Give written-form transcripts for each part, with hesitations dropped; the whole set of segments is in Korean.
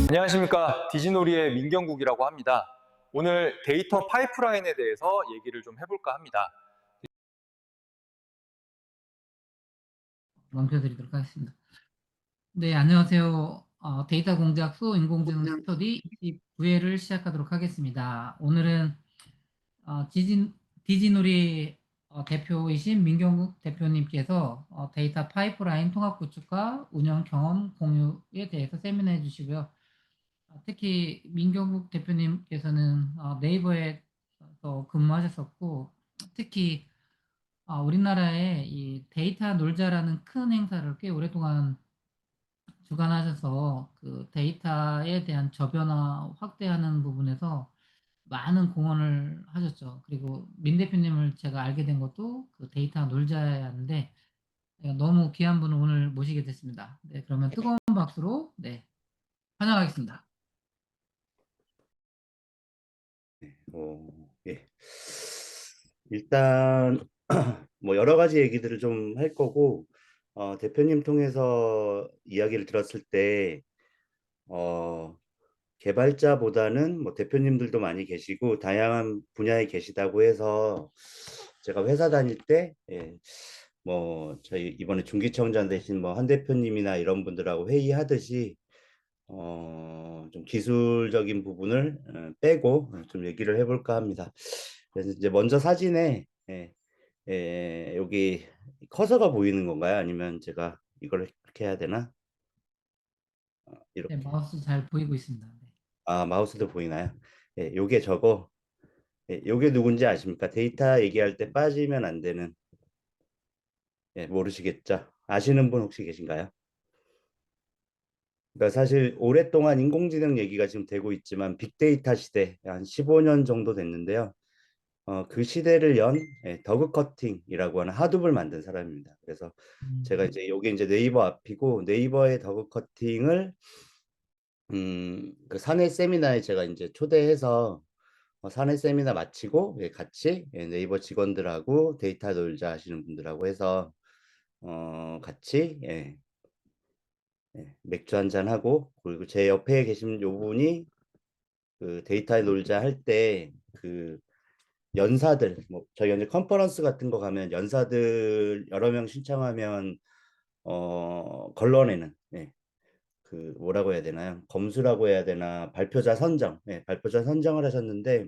안녕하십니까. 디지놀이의 민경국이라고 합니다. 오늘 데이터 파이프라인에 대해서 얘기를 좀 해볼까 합니다. 넘겨드리도록 하겠습니다. 네, 안녕하세요. 데이터 공작 수 인공지능 스터디 29회를 시작하도록 하겠습니다. 오늘은 디지놀이 대표이신 민경국 대표님께서 데이터 파이프라인 통합 구축과 운영 경험 공유에 대해서 세미나 해주시고요. 특히 민경국 대표님께서는 네이버에서 근무하셨었고, 특히 우리나라에 이 데이터 놀자라는 큰 행사를 꽤 오랫동안 주관하셔서 그 데이터에 대한 저변화 확대하는 부분에서 많은 공헌을 하셨죠. 그리고 민 대표님을 제가 알게 된 것도 그 데이터 놀자였는데 너무 귀한 분을 오늘 모시게 됐습니다. 네, 그러면 뜨거운 박수로 네, 환영하겠습니다. 예. 일단 뭐 여러 가지 얘기들을 좀 할 거고 대표님 통해서 이야기를 들었을 때 개발자보다는 뭐 대표님들도 많이 계시고 다양한 분야에 계시다고 해서 제가 회사 다닐 때 뭐 저희 이번에 중기청장 되신 뭐 한 대표님이나 이런 분들하고 회의하듯이 좀 기술적인 부분을 빼고 좀 얘기를 해볼까 합니다. 그래서 이제 먼저 사진에 여기 커서가 보이는 건가요? 아니면 제가 이걸 이렇게 해야 되나? 네, 이렇게. 마우스 잘 보이고 있습니다. 네. 아, 마우스도 보이나요? 요게 저거. 요게 누군지 아십니까? 데이터 얘기할 때 빠지면 안 되는. 모르시겠죠? 아시는 분 혹시 계신가요? 그러니까 사실 오랫동안 인공지능 얘기가 지금 되고 있지만 빅데이터 시대 한 15년 정도 됐는데요. 그 시대를 연 더그 커팅이라고 하는 하둡을 만든 사람입니다. 그래서 제가 이제 요게 이제 네이버 앞이고 네이버의 더그 커팅을 그 사내 세미나에 제가 이제 초대해서 사내 세미나 마치고 같이 네이버 직원들하고 데이터 놀자 하시는 분들하고 해서 같이 맥주 한잔 하고 그리고 제 옆에 계신 요 분이 그 데이터 놀자 할 때 그 연사들 뭐 저희 이제 컨퍼런스 같은 거 가면 연사들 여러 명 신청하면 걸러내는 그 뭐라고 해야 되나요? 검수라고 해야 되나 발표자 선정 발표자 선정을 하셨는데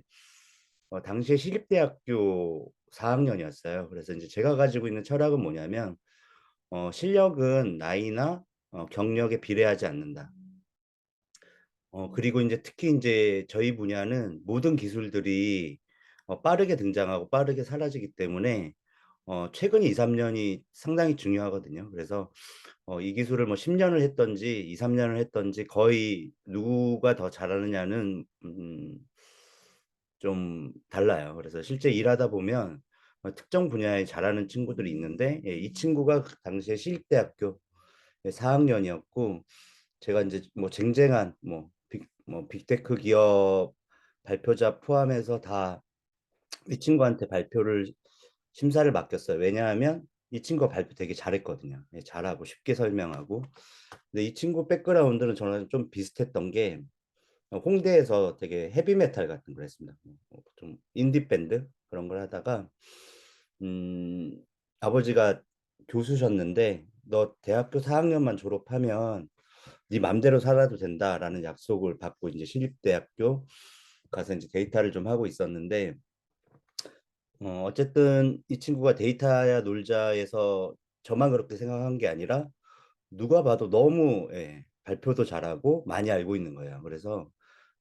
당시에 시립대학교 4학년이었어요. 그래서 이제 제가 가지고 있는 철학은 뭐냐면 실력은 나이나 경력에 비례하지 않는다. 그리고 이제 특히 이제 저희 분야는 모든 기술들이 빠르게 등장하고 빠르게 사라지기 때문에 최근 2, 3년이 상당히 중요하거든요. 그래서 이 기술을 뭐 10년을 했던지 2, 3년을 했던지 거의 누가 더 잘하느냐는 좀 달라요. 그래서 실제 일하다 보면 특정 분야에 잘하는 친구들이 있는데 이 친구가 그 당시에 시립대학교 4학년이었고 제가 이제 뭐 쟁쟁한 뭐 빅테크 기업 발표자 포함해서 다 이 친구한테 발표를 심사를 맡겼어요. 왜냐하면 이 친구가 발표 되게 잘했거든요. 잘하고 쉽게 설명하고. 근데 이 친구 백그라운드는 저는 좀 비슷했던 게 홍대에서 되게 헤비메탈 같은 걸 했습니다. 좀 인디 밴드 그런 걸 하다가 아버지가 교수셨는데 너 대학교 4학년만 졸업하면 네 맘대로 살아도 된다라는 약속을 받고 이제 시립대학교 가서 이제 데이터를 좀 하고 있었는데 어쨌든 이 친구가 데이터야 놀자에서 저만 그렇게 생각한 게 아니라 누가 봐도 너무 발표도 잘하고 많이 알고 있는 거예요. 그래서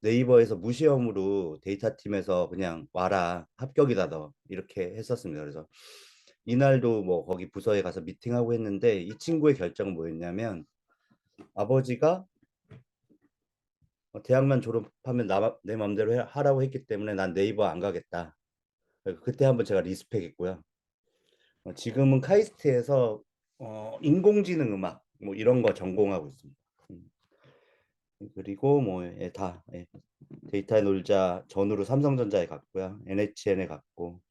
네이버에서 무시험으로 데이터 팀에서 그냥 와라 합격이다 너 이렇게 했었습니다. 그래서 이날도 뭐 거기 부서에 가서 미팅하고 했는데 이 친구의 결정은 뭐였냐면 아버지가 대학만 졸업하면 내 맘대로 하라고 했기 때문에 난 네이버 안 가겠다. 그때 한번 제가 리스펙했고요. 지금은 카이스트에서 인공지능 음악 뭐 이런 거 전공하고 있습니다. 그리고 뭐 데이터에 놀자 전후로 삼성전자에 갔고요. NHN에 갔고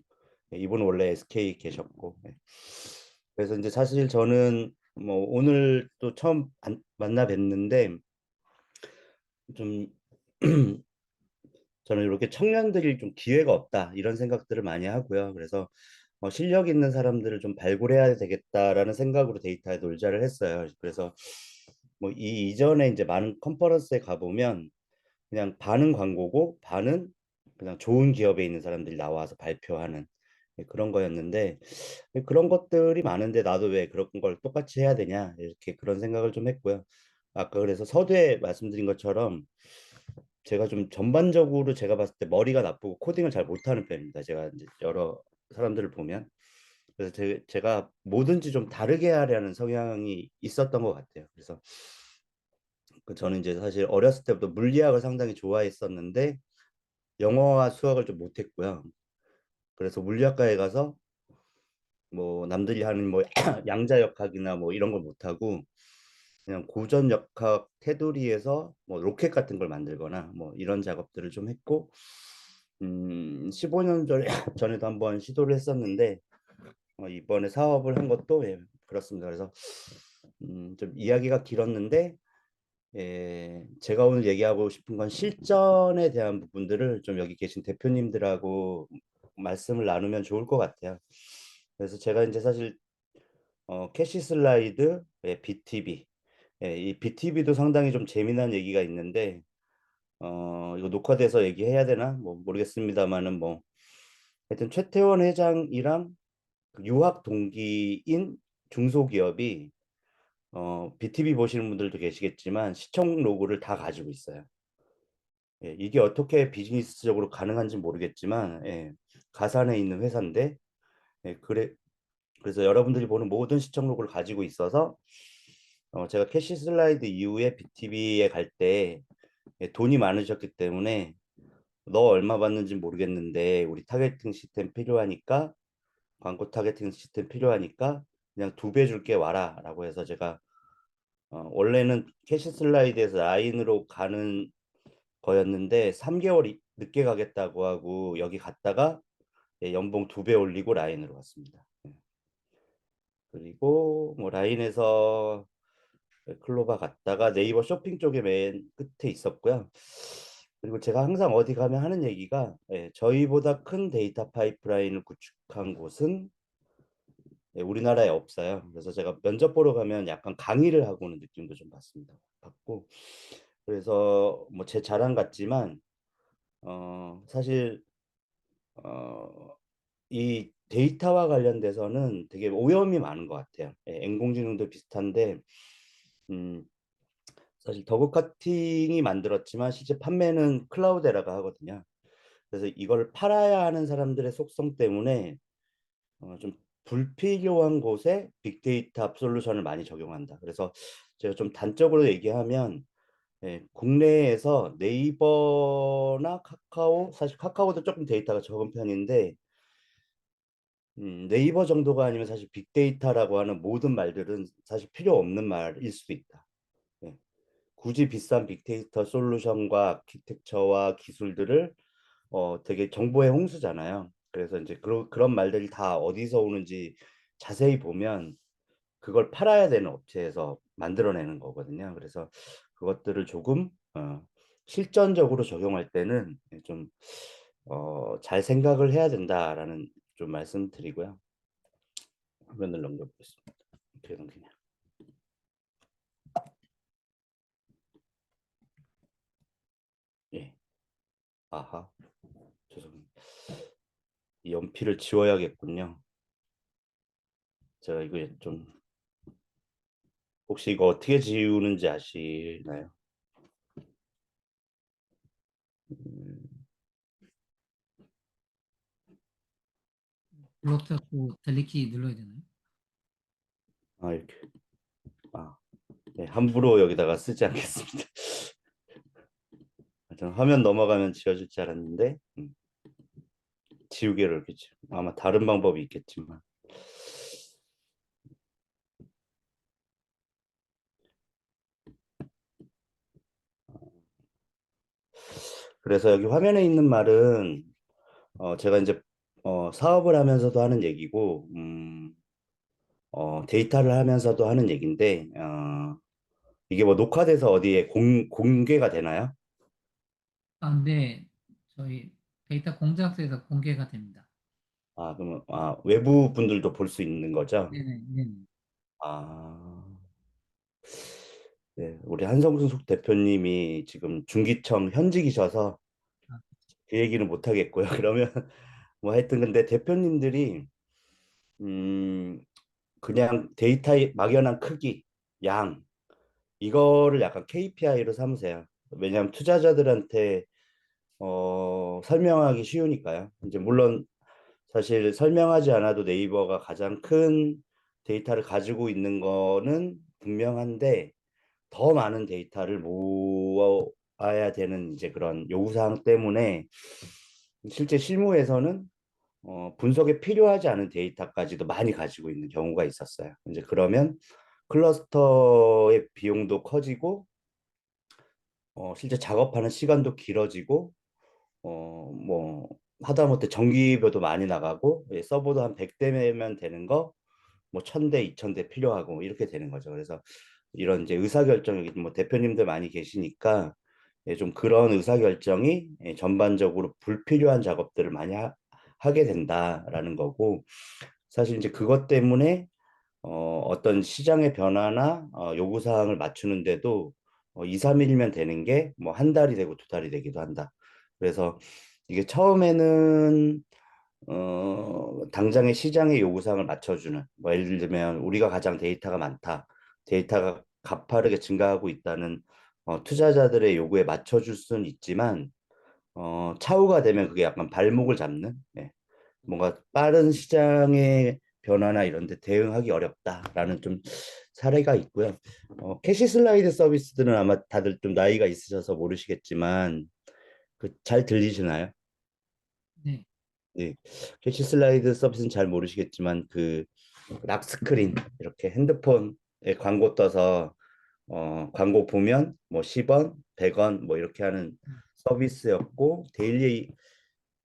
이분은 원래 SK 계셨고. 그래서 이제 사실 저는 뭐 오늘 또 처음 만나 뵀는데 좀 저는 이렇게 청년들이 좀 기회가 없다 이런 생각들을 많이 하고요. 그래서 실력 있는 사람들을 좀 발굴해야 되겠다라는 생각으로 데이터에 놀자를 했어요. 그래서 뭐 이 이전에 이제 많은 컨퍼런스에 가보면 그냥 반은 광고고 반은 그냥 좋은 기업에 있는 사람들이 나와서 발표하는 그런 거였는데 그런 것들이 많은데 나도 왜 그런 걸 똑같이 해야 되냐 이렇게 그런 생각을 좀 했고요. 아까 그래서 서두에 말씀드린 것처럼 제가 좀 전반적으로 제가 봤을 때 머리가 나쁘고 코딩을 잘 못하는 편입니다. 제가 이제 여러 사람들을 보면 그래서 제가 뭐든지 좀 다르게 하려는 성향이 있었던 것 같아요. 그래서 저는 이제 사실 어렸을 때부터 물리학을 상당히 좋아했었는데 영어와 수학을 좀 못했고요. 그래서 물리학과에 가서 뭐 남들이 하는 뭐 양자역학이나 뭐 이런 걸 못하고 그냥 고전역학 테두리에서 뭐 로켓 같은 걸 만들거나 뭐 이런 작업들을 좀 했고 15년 전에 전에도 한번 시도를 했었는데 이번에 사업을 한 것도 그렇습니다. 그래서 좀 이야기가 길었는데 제가 오늘 얘기하고 싶은 건 실전에 대한 부분들을 좀 여기 계신 대표님들하고 말씀을 나누면 좋을 것 같아요. 그래서 제가 이제 사실 캐시 슬라이드, BTB, 이 BTB도 상당히 좀 재미난 얘기가 있는데 이거 녹화돼서 얘기해야 되나? 뭐 모르겠습니다만은 뭐 하여튼 최태원 회장이랑 그 유학 동기인 중소기업이 BTV 보시는 분들도 계시겠지만 시청 로고를 다 가지고 있어요. 이게 어떻게 비즈니스적으로 가능한지 모르겠지만 가산에 있는 회사인데 그래서 여러분들이 보는 모든 시청 로고를 가지고 있어서 제가 캐시 슬라이드 이후에 BTV에 갈 때 돈이 많으셨기 때문에 너 얼마 받는지 모르겠는데 우리 타겟팅 시스템 필요하니까 광고 타겟팅 시스템 필요하니까 그냥 2배 줄게 와라 라고 해서 제가 원래는 캐시 슬라이드에서 라인으로 가는 거였는데 3개월 늦게 가겠다고 하고 여기 갔다가 연봉 2배 올리고 라인으로 갔습니다. 그리고 뭐 라인에서 클로바 갔다가 네이버 쇼핑 쪽에 맨 끝에 있었고요. 그리고 제가 항상 어디 가면 하는 얘기가 저희보다 큰 데이터 파이프라인을 구축한 곳은 우리나라에 없어요. 그래서 제가 면접 보러 가면 약간 강의를 하고 오는 느낌도 좀 받고 그래서 뭐 제 자랑 같지만 사실 이 데이터와 관련돼서는 되게 오염이 많은 것 같아요. 인공지능도 비슷한데 음, 사실 더그 카팅이 만들었지만 실제 판매는 클라우데라가 하거든요. 그래서 이걸 팔아야 하는 사람들의 속성 때문에 좀 불필요한 곳에 빅데이터 솔루션을 많이 적용한다. 그래서 제가 좀 단적으로 얘기하면 국내에서 네이버나 카카오, 사실 카카오도 조금 데이터가 적은 편인데 네이버 정도가 아니면 사실 빅데이터라고 하는 모든 말들은 사실 필요 없는 말일 수도 있다. 예. 굳이 비싼 빅데이터 솔루션과 아키텍처와 기술들을 되게 정보의 홍수잖아요. 그래서 이제 그런 말들이 다 어디서 오는지 자세히 보면 그걸 팔아야 되는 업체에서 만들어내는 거거든요. 그래서 그것들을 조금 실전적으로 적용할 때는 좀 잘 생각을 해야 된다라는 좀 말씀드리고요. 화면을 넘겨보겠습니다. 어떻게 넘기냐? 예. 아하. 죄송합니다. 이 연필을 지워야겠군요. 제가 이거 좀 혹시 이거 어떻게 지우는지 아시나요? 음, 블록 잡고 델리키 눌러야 되나요? 이렇게. 네, 함부로 여기다가 쓰지 않겠습니다. 저는 화면 넘어가면 지워질 줄 알았는데 지우개를 이렇게 아마 다른 방법이 있겠지만 그래서 여기 화면에 있는 말은 제가 이제 사업을 하면서도 하는 얘기고, 데이터를 하면서도 하는 얘기인데, 이게 뭐 녹화돼서 어디에 공개가 되나요? 네, 저희 데이터 공작소에서 공개가 됩니다. 그러면, 외부 분들도 볼 수 있는 거죠? 네네, 네네. 아, 네. 우리 한성숙 대표님이 지금 중기청 현직이셔서 아, 그 얘기는 못 하겠고요. 그러면 뭐 하여튼 근데 대표님들이, 음, 그냥 데이터의 막연한 크기, 양, 이거를 약간 KPI로 삼으세요. 왜냐하면 투자자들한테 설명하기 쉬우니까요. 이제 물론 사실 설명하지 않아도 네이버가 가장 큰 데이터를 가지고 있는 거는 분명한데 더 많은 데이터를 모아야 되는 이제 그런 요구사항 때문에 실제 실무에서는 분석에 필요하지 않은 데이터까지도 많이 가지고 있는 경우가 있었어요. 이제 그러면 클러스터의 비용도 커지고 실제 작업하는 시간도 길어지고 뭐 하다못해 전기료도 많이 나가고 서버도 한 100대면 되는 거 뭐 1000대, 2000대 필요하고 뭐 이렇게 되는 거죠. 그래서 이런 이제 의사결정이 뭐 대표님들 많이 계시니까 좀 그런 의사결정이 전반적으로 불필요한 작업들을 많이 하게 된다라는 거고 사실 이제 그것 때문에 어떤 시장의 변화나 요구사항을 맞추는데도 2, 3일이면 되는 게 뭐 한 달이 되고 두 달이 되기도 한다. 그래서 이게 처음에는 당장의 시장의 요구사항을 맞춰주는 뭐 예를 들면 우리가 가장 데이터가 많다. 데이터가 가파르게 증가하고 있다는 투자자들의 요구에 맞춰줄 수는 있지만 차후가 되면 그게 약간 발목을 잡는 뭔가 빠른 시장의 변화나 이런 데 대응하기 어렵다라는 좀 사례가 있고요. 캐시 슬라이드 서비스들은 아마 다들 좀 나이가 있으셔서 모르시겠지만 그 잘 들리시나요? 네. 네. 캐시 슬라이드 서비스는 잘 모르시겠지만 그 락스크린 이렇게 핸드폰에 광고 떠서 광고 보면 뭐 10원, 100원 뭐 이렇게 하는 음, 서비스였고 데일리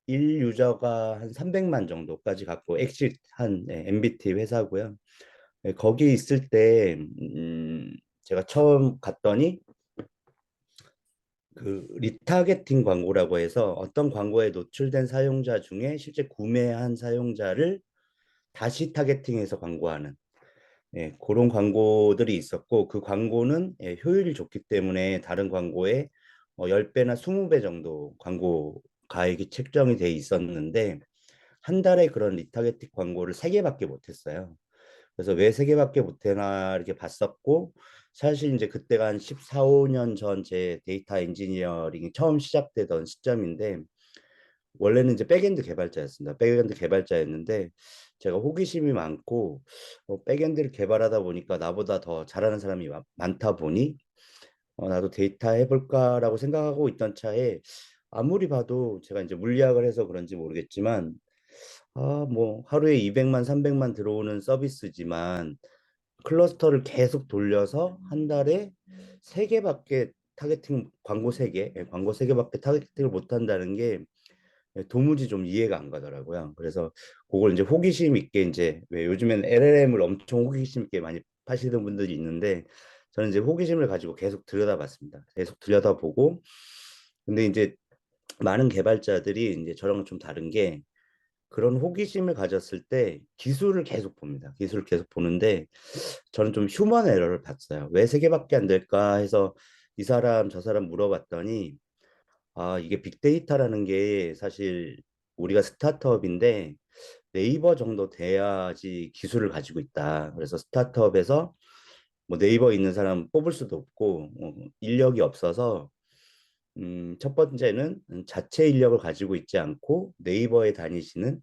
1 유저가 한 300만 정도까지 갖고 엑싯한 MBT 회사고요. 거기 있을 때 제가 처음 갔더니 그 리타게팅 광고라고 해서 어떤 광고에 노출된 사용자 중에 실제 구매한 사용자를 다시 타겟팅해서 광고하는 그런 광고들이 있었고 그 광고는 효율이 좋기 때문에 다른 광고에 10배나 20배 정도 광고 가액이 책정이 돼 있었는데 한 달에 그런 리타게팅 광고를 3개밖에 못했어요. 그래서 왜 3개밖에 못해나 이렇게 봤었고 사실 이제 그때가 한 14, 15년 전 제 데이터 엔지니어링이 처음 시작되던 시점인데 원래는 이제 백엔드 개발자였습니다. 백엔드 개발자였는데 제가 호기심이 많고 백엔드를 개발하다 보니까 나보다 더 잘하는 사람이 많다 보니 나도 데이터 해볼까라고 생각하고 있던 차에 아무리 봐도 제가 이제 물리학을 해서 그런지 모르겠지만 뭐 하루에 200만, 300만 들어오는 서비스지만 클러스터를 계속 돌려서 한 달에 3개밖에 타겟팅 광고 3개, 광고 3개밖에 타겟팅을 못 한다는 게 도무지 좀 이해가 안 가더라고요. 그래서 그걸 이제 호기심 있게 이제 왜 요즘엔 LLM을 엄청 호기심 있게 많이 파시는 분들이 있는데 저는 이제 호기심을 가지고 계속 들여다봤습니다. 계속 들여다보고 근데 이제 많은 개발자들이 이제 저랑은 좀 다른 게 그런 호기심을 가졌을 때 기술을 계속 봅니다. 기술을 계속 보는데 저는 좀 휴먼 에러를 봤어요. 왜 3개밖에 안 될까 해서 이 사람 저 사람 물어봤더니 이게 빅데이터라는 게 사실 우리가 스타트업인데 네이버 정도 돼야지 기술을 가지고 있다. 그래서 스타트업에서 뭐 네이버 있는 사람 뽑을 수도 없고 인력이 없어서 첫 번째는 자체 인력을 가지고 있지 않고 네이버에 다니시는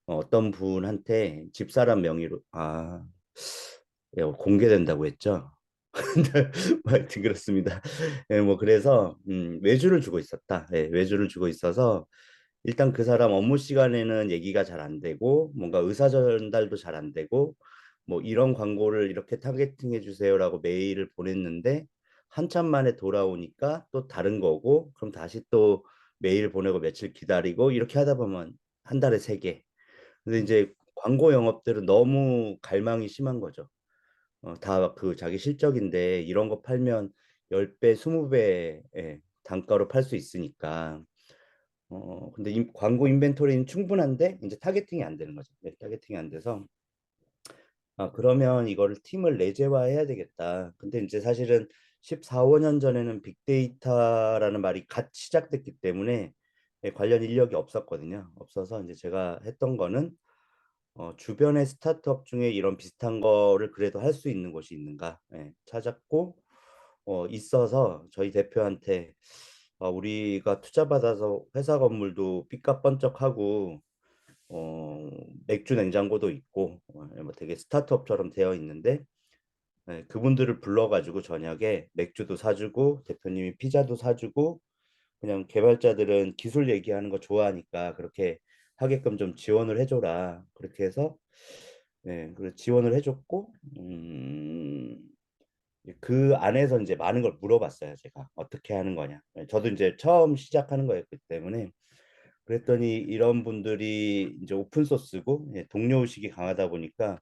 어떤 분한테 집사람 명의로 공개된다고 했죠. 뭐 하여튼 그렇습니다. 뭐 그래서 외주를 주고 있었다. 외주를 주고 있어서 일단 그 사람 업무 시간에는 얘기가 잘 안 되고 뭔가 의사 전달도 잘 안 되고 뭐 이런 광고를 이렇게 타겟팅 해주세요라고 메일을 보냈는데 한참 만에 돌아오니까 또 다른 거고 그럼 다시 또 메일 보내고 며칠 기다리고 이렇게 하다 보면 한 달에 3개. 근데 이제 광고 영업들은 너무 갈망이 심한 거죠. 다 그 자기 실적인데 이런 거 팔면 10배, 20배 단가로 팔 수 있으니까. 근데 광고 인벤토리는 충분한데 이제 타겟팅이 안 되는 거죠. 네, 타겟팅이 안 돼서 그러면 이거를 팀을 내재화해야 되겠다. 근데 이제 사실은 14, 15년 전에는 빅데이터라는 말이 갓 시작됐기 때문에 관련 인력이 없었거든요. 없어서 이제 제가 했던 거는 주변의 스타트업 중에 이런 비슷한 거를 그래도 할 수 있는 곳이 있는가 찾았고 있어서 저희 대표한테 우리가 투자 받아서 회사 건물도 삐까번쩍하고 맥주 냉장고도 있고 뭐 되게 스타트업처럼 되어 있는데 그분들을 불러가지고 저녁에 맥주도 사주고 대표님이 피자도 사주고 그냥 개발자들은 기술 얘기하는 거 좋아하니까 그렇게 하게끔 좀 지원을 해줘라. 그렇게 해서 그 지원을 해줬고 그 안에서 이제 많은 걸 물어봤어요. 제가 어떻게 하는 거냐. 저도 이제 처음 시작하는 거였기 때문에 그랬더니 이런 분들이 이제 오픈 소스고 동료 의식이 강하다 보니까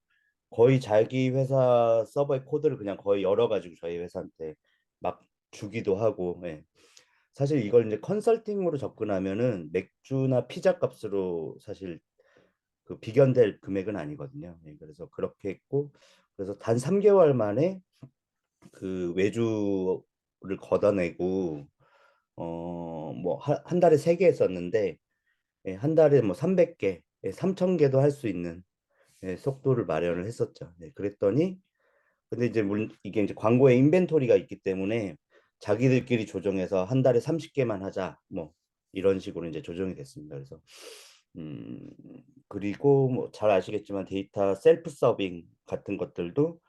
거의 자기 회사 서버의 코드를 그냥 거의 열어가지고 저희 회사한테 막 주기도 하고 사실 이걸 이제 컨설팅으로 접근하면은 맥주나 피자 값으로 사실 그 비견될 금액은 아니거든요. 그래서 그렇게 했고 그래서 단 3개월 만에 그 외주를 걷어내고 뭐 한 달에 3개 했었는데 한 달에 뭐 300개, 3,000개도 할 수 있는 속도를 마련을 했었죠. 그랬더니 근데 이제 이게 이제 광고에 인벤토리가 있기 때문에 자기들끼리 조정해서 한 달에 30개만 하자 뭐 이런 식으로 이제 조정이 됐습니다. 그래서 음 그리고 뭐 잘 아시겠지만 데이터 셀프 서빙 같은 것들도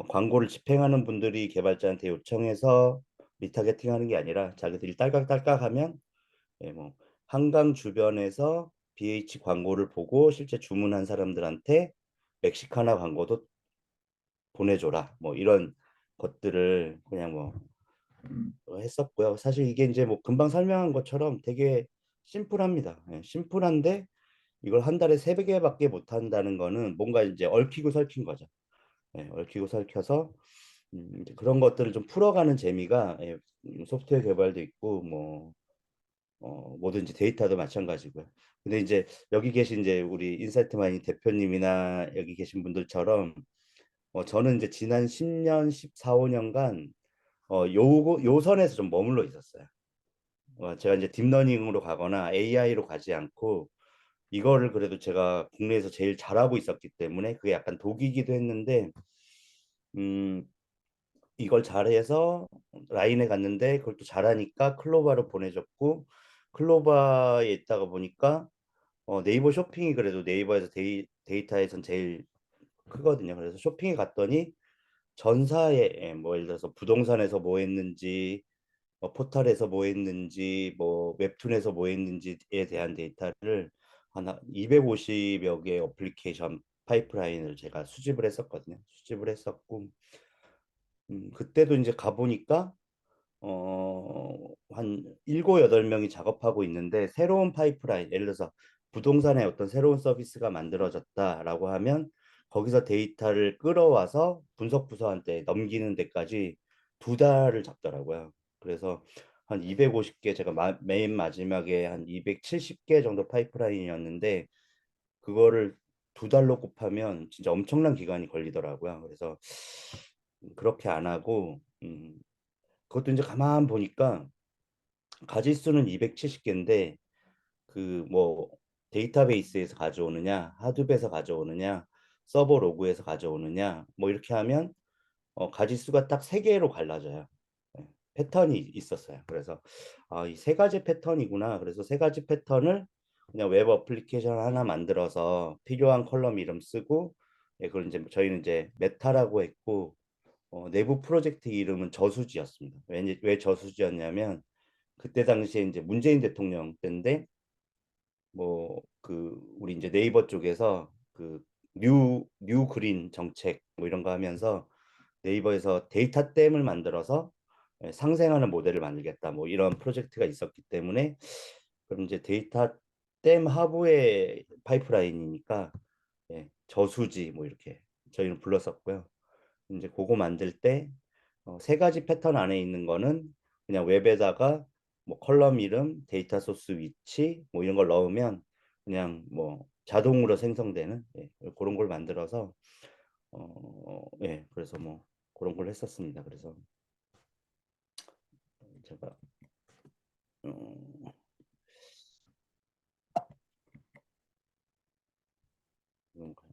광고를 집행하는 분들이 개발자한테 요청해서 리타게팅하는 게 아니라 자기들이 딸깍딸깍 하면 뭐 한강 주변에서 BH 광고를 보고 실제 주문한 사람들한테 멕시카나 광고도 보내줘라. 뭐 이런 것들을 그냥 뭐 했었고요. 사실 이게 이제 뭐 금방 설명한 것처럼 되게 심플합니다. 심플한데 이걸 한 달에 3개밖에 못 한다는 거는 뭔가 이제 얽히고 설킨 거죠. 얽히고 설켜서 이제 그런 것들을 좀 풀어가는 재미가 소프트웨어 개발도 있고 뭐 뭐든지 데이터도 마찬가지고요. 근데 이제 여기 계신 이제 우리 인사이트 마이닝 대표님이나 여기 계신 분들처럼 저는 이제 지난 10년, 14, 15년간 요 선에서 좀 머물러 있었어요. 제가 이제 딥러닝으로 가거나 AI로 가지 않고 이거를 그래도 제가 국내에서 제일 잘하고 있었기 때문에 그게 약간 독이기도 했는데 음, 이걸 잘해서 라인에 갔는데 그걸 또 잘하니까 클로바로 보내줬고 클로바에 있다가 보니까 네이버 쇼핑이 그래도 네이버에서 데이터에선 제일 크거든요. 그래서 쇼핑에 갔더니 전사에 뭐 예를 들어서 부동산에서 뭐 했는지 포털에서 뭐 했는지 뭐 웹툰에서 뭐 했는지에 대한 데이터를 한 250여 개 어플리케이션 파이프라인을 제가 수집을 했었거든요. 수집을 했었고 그때도 이제 가보니까 한 7, 8명이 작업하고 있는데 새로운 파이프라인, 예를 들어서 부동산에 어떤 새로운 서비스가 만들어졌다라고 하면 거기서 데이터를 끌어와서 분석 부서한테 넘기는 데까지 2달을 잡더라고요. 그래서 한 250개, 제가 맨 마지막에 한 270개 정도 파이프라인이었는데 그거를 2달로 곱하면 진짜 엄청난 기간이 걸리더라고요. 그래서 그렇게 안 하고 그것도 이제 가만 보니까 가짓수는 270개인데 그 뭐 데이터베이스에서 가져오느냐, 하드베에서 가져오느냐, 서버 로그에서 가져오느냐, 뭐 이렇게 하면 가짓수가 딱 3개로 갈라져요. 패턴이 있었어요. 그래서 이 3가지 패턴이구나. 그래서 3가지 패턴을 그냥 웹 어플리케이션 하나 만들어서 필요한 컬럼 이름 쓰고 그걸 이제 저희는 이제 메타라고 했고 내부 프로젝트 이름은 저수지였습니다. 왜 저수지였냐면 그때 당시에 이제 문재인 대통령 때인데 뭐 그 우리 이제 네이버 쪽에서 그 뉴 그린 정책 뭐 이런 거 하면서 네이버에서 데이터 댐을 만들어서 상생하는 모델을 만들겠다 뭐 이런 프로젝트가 있었기 때문에 그럼 이제 데이터 댐 하부의 파이프라인이니까 저수지 뭐 이렇게 저희는 불렀었고요. 이제 그거 만들 때 세 가지 패턴 안에 있는 거는 그냥 웹에다가 뭐 컬럼 이름, 데이터 소스 위치 뭐 이런 걸 넣으면 그냥 뭐 자동으로 생성되는 그런 걸 만들어서 그래서 뭐 그런 걸 했었습니다. 그래서 제가 어, 이런 거,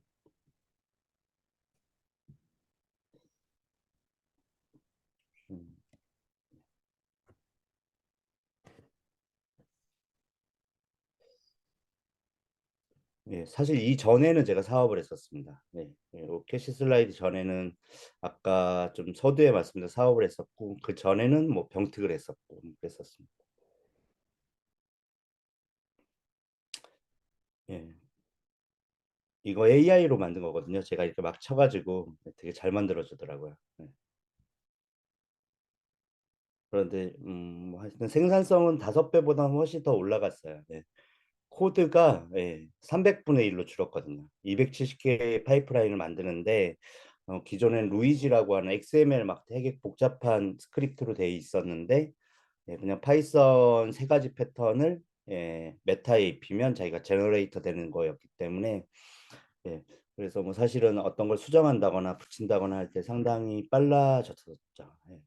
음, 사실 이 전에는 제가 사업을 했었습니다. 캐시 슬라이드 전에는 아까 좀 서두에 말씀드린 사업을 했었고 그 전에는 뭐 병특을 했었고 그랬었습니다. 예. 이거 AI로 만든 거거든요. 제가 이렇게 막 쳐가지고 되게 잘 만들어주더라고요. 그런데 뭐 하여튼 생산성은 5배보다 훨씬 더 올라갔어요. 코드가 300분의 1로 줄었거든요. 270개의 파이프라인을 만드는데 기존엔 루이지라고 하는 XML 막 되게 복잡한 스크립트로 돼 있었는데 그냥 파이썬 세 가지 패턴을 메타에 입히면 자기가 제너레이터 되는 거였기 때문에 예, 그래서 뭐 사실은 어떤 걸 수정한다거나 붙인다거나 할 때 상당히 빨라졌었죠. 예.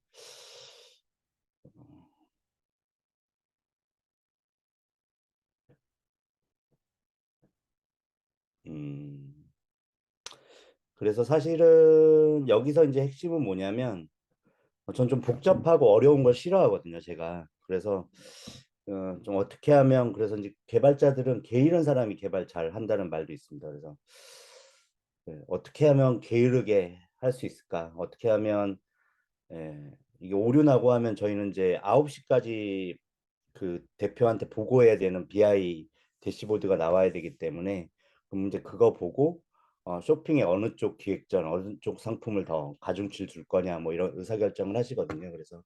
음, 그래서 사실은 여기서 이제 핵심은 뭐냐면 전 좀 복잡하고 어려운 걸 싫어하거든요, 제가. 그래서 좀 어떻게 하면 그래서 이제 개발자들은 게으른 사람이 개발 잘 한다는 말도 있습니다. 그래서 어떻게 하면 게으르게 할 수 있을까? 어떻게 하면 이게 오류나고 하면 저희는 이제 9시까지 그 대표한테 보고해야 되는 BI 대시보드가 나와야 되기 때문에 그럼 이제 그거 보고 쇼핑에 어느 쪽 기획전, 어느 쪽 상품을 더 가중치를 줄 거냐 뭐 이런 의사결정을 하시거든요. 그래서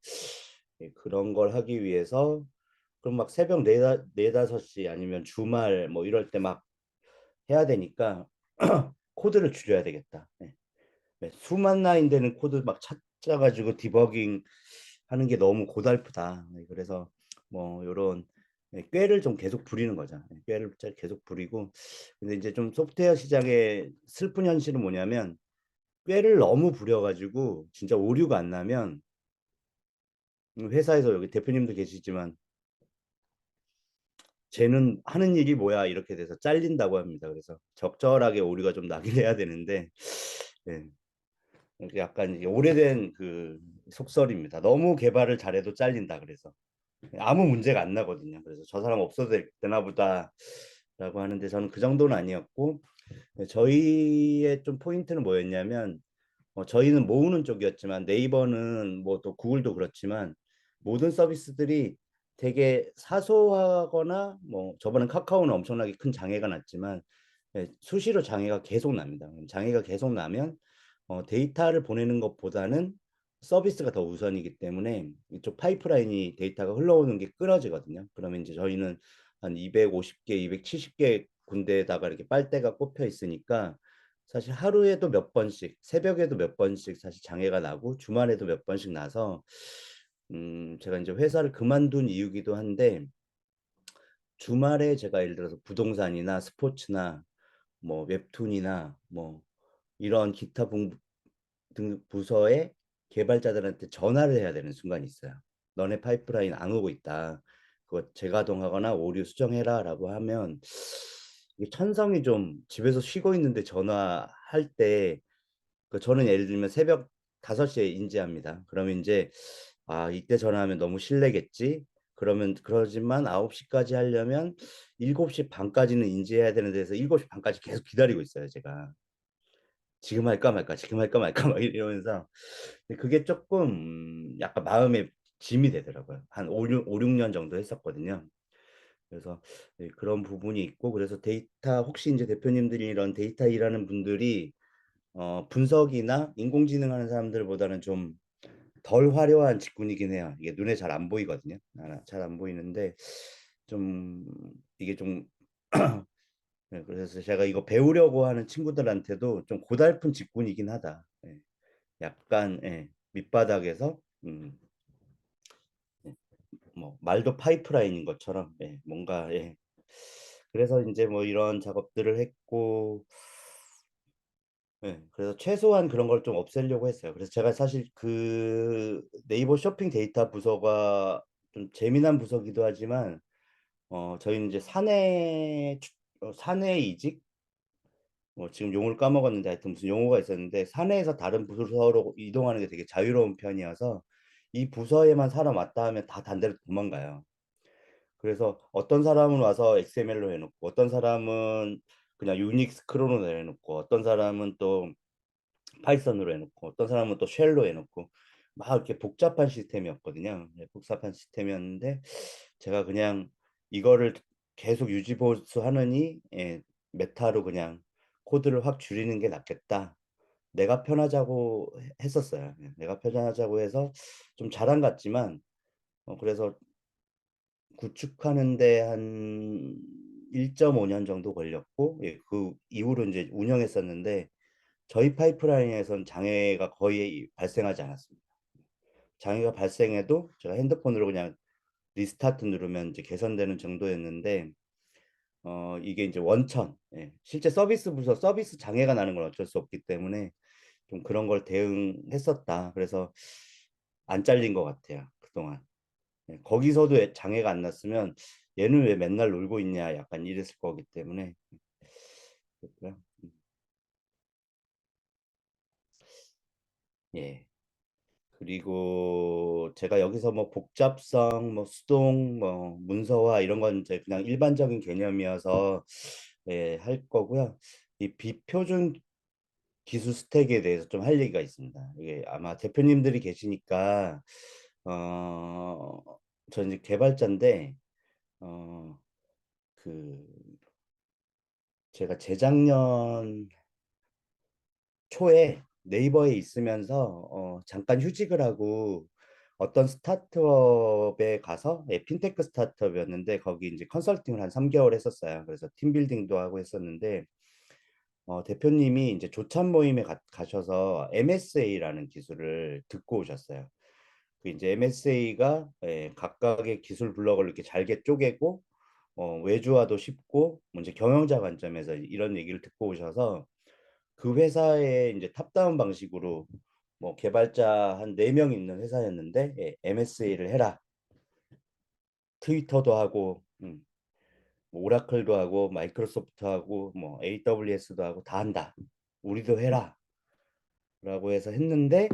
그런 걸 하기 위해서 그럼 막 새벽 4, 5시 아니면 주말 뭐 이럴 때 막 해야 되니까 코드를 줄여야 되겠다. 수만 라인 되는 코드 막 찾아가지고 디버깅 하는 게 너무 고달프다. 그래서 뭐 요런 꾀를 좀 계속 부리는 거죠. 꾀를 계속 부리고 근데 이제 좀 소프트웨어 시장의 슬픈 현실은 뭐냐면 꾀를 너무 부려가지고 진짜 오류가 안 나면 회사에서 여기 대표님도 계시지만 쟤는 하는 일이 뭐야 이렇게 돼서 잘린다고 합니다. 그래서 적절하게 오류가 좀 나긴 해야 되는데 예, 약간 이게 오래된 그 속설입니다. 너무 개발을 잘해도 잘린다 그래서 아무 문제가 안 나거든요. 그래서 저 사람 없어도 되나 보다라고 하는데 저는 그 정도는 아니었고 저희의 좀 포인트는 뭐였냐면 저희는 모으는 쪽이었지만 네이버는 뭐 또 구글도 그렇지만 모든 서비스들이 되게 사소하거나 뭐 저번엔 카카오는 엄청나게 큰 장애가 났지만 수시로 장애가 계속 납니다. 장애가 계속 나면 데이터를 보내는 것보다는 서비스가 더 우선이기 때문에 이쪽 파이프라인이 데이터가 흘러오는 게 끊어지거든요. 그러면 이제 저희는 한 250개, 270개 군데에다가 이렇게 빨대가 꼽혀 있으니까 사실 하루에도 몇 번씩, 새벽에도 몇 번씩 사실 장애가 나고 주말에도 몇 번씩 나서 제가 이제 회사를 그만둔 이유기도 한데 주말에 제가 예를 들어서 부동산이나 스포츠나 뭐 웹툰이나 뭐 이런 기타 등 부서의 개발자들한테 전화를 해야 되는 순간이 있어요. 너네 파이프라인 안 오고 있다. 그거 재가동하거나 오류 수정해라라고 하면 이게 천성이 좀 집에서 쉬고 있는데 전화할 때 저는 예를 들면 새벽 5시에 인지합니다. 그러면 이제 이때 전화하면 너무 실례겠지. 그러면 그러지만 9시까지 하려면 7시 반까지는 인지해야 되는 데서 7시 반까지 계속 기다리고 있어요, 제가. 지금 할까 말까, 지금 할까 말까 막 이러면서 근데 그게 조금 약간 마음에 짐이 되더라고요. 한 6년 정도 했었거든요. 그래서 그런 부분이 있고 그래서 데이터 혹시 이제 대표님들이 이런 데이터 일하는 분들이 분석이나 인공지능 하는 사람들보다는 좀 덜 화려한 직군이긴 해요. 이게 눈에 잘 안 보이거든요. 잘 안 보이는데 좀 이게 좀 네, 그래서 제가 이거 배우려고 하는 친구들한테도 좀 고달픈 직군이긴 하다. 예, 약간 밑바닥에서 예, 뭐 말도 파이프라인인 것처럼 뭔가 그래서 이제 뭐 이런 작업들을 했고 그래서 최소한 그런 걸 좀 없애려고 했어요. 그래서 제가 사실 그 네이버 쇼핑 데이터 부서가 좀 재미난 부서기도 하지만 저희는 이제 사내 이직 지금 용어를 까먹었는데 하여튼 무슨 용어가 있었는데 사내에서 다른 부서로 이동하는 게 되게 자유로운 편이어서 이 부서에만 사람 왔다 하면 다 단대로 도망가요. 그래서 어떤 사람은 와서 XML로 해놓고 어떤 사람은 그냥 유닉스 크론으로 해놓고 어떤 사람은 또 파이썬으로 해놓고 어떤 사람은 또 쉘로 해놓고 막 이렇게 복잡한 시스템이었거든요. 복잡한 시스템이었는데 제가 그냥 이거를 계속 유지보수하느니 메타로 그냥 코드를 확 줄이는 게 낫겠다. 내가 편하자고 했었어요. 내가 편하자고 해서 좀 잘한 것 같지만 그래서 구축하는데 한 1.5년 정도 걸렸고 그 이후로 이제 운영했었는데 저희 파이프라인에선 장애가 거의 발생하지 않았습니다. 장애가 발생해도 제가 핸드폰으로 그냥 리스타트 누르면 이제 개선되는 정도였는데 이게 이제 원천 실제 서비스 부서 서비스 장애가 나는 건 어쩔 수 없기 때문에 좀 그런 걸 대응했었다. 그래서 안 잘린 것 같아요 그동안. 거기서도 장애가 안 났으면 얘는 왜 맨날 놀고 있냐 약간 이랬을 거기 때문에 그랬고요. 예. 그리고 제가 여기서 뭐 복잡성, 뭐 수동, 뭐 문서화 이런 건 이제 그냥 일반적인 개념이어서 할 거고요. 이 비표준 기술 스택에 대해서 좀 할 얘기가 있습니다. 이게 아마 대표님들이 계시니까 어, 저 이제 개발자인데 어, 그 제가 재작년 초에 네이버에 있으면서 잠깐 휴직을 하고 어떤 스타트업에 가서 핀테크 스타트업이었는데 거기 이제 컨설팅을 한 3개월 했었어요. 그래서 팀빌딩도 하고 했었는데 대표님이 이제 조찬 모임에 가셔서 MSA라는 기술을 듣고 오셨어요. 그 이제 MSA가 각각의 기술 블럭을 이렇게 잘게 쪼개고 외주화도 쉽고 이제 경영자 관점에서 이런 얘기를 듣고 오셔서 그 회사에 이제 탑다운 방식으로 뭐 개발자 한 4명 있는 회사였는데 MSA를 해라. 트위터도 하고 뭐 오라클도 하고 마이크로소프트 하고 뭐 AWS도 하고 다 한다. 우리도 해라. 라고 해서 했는데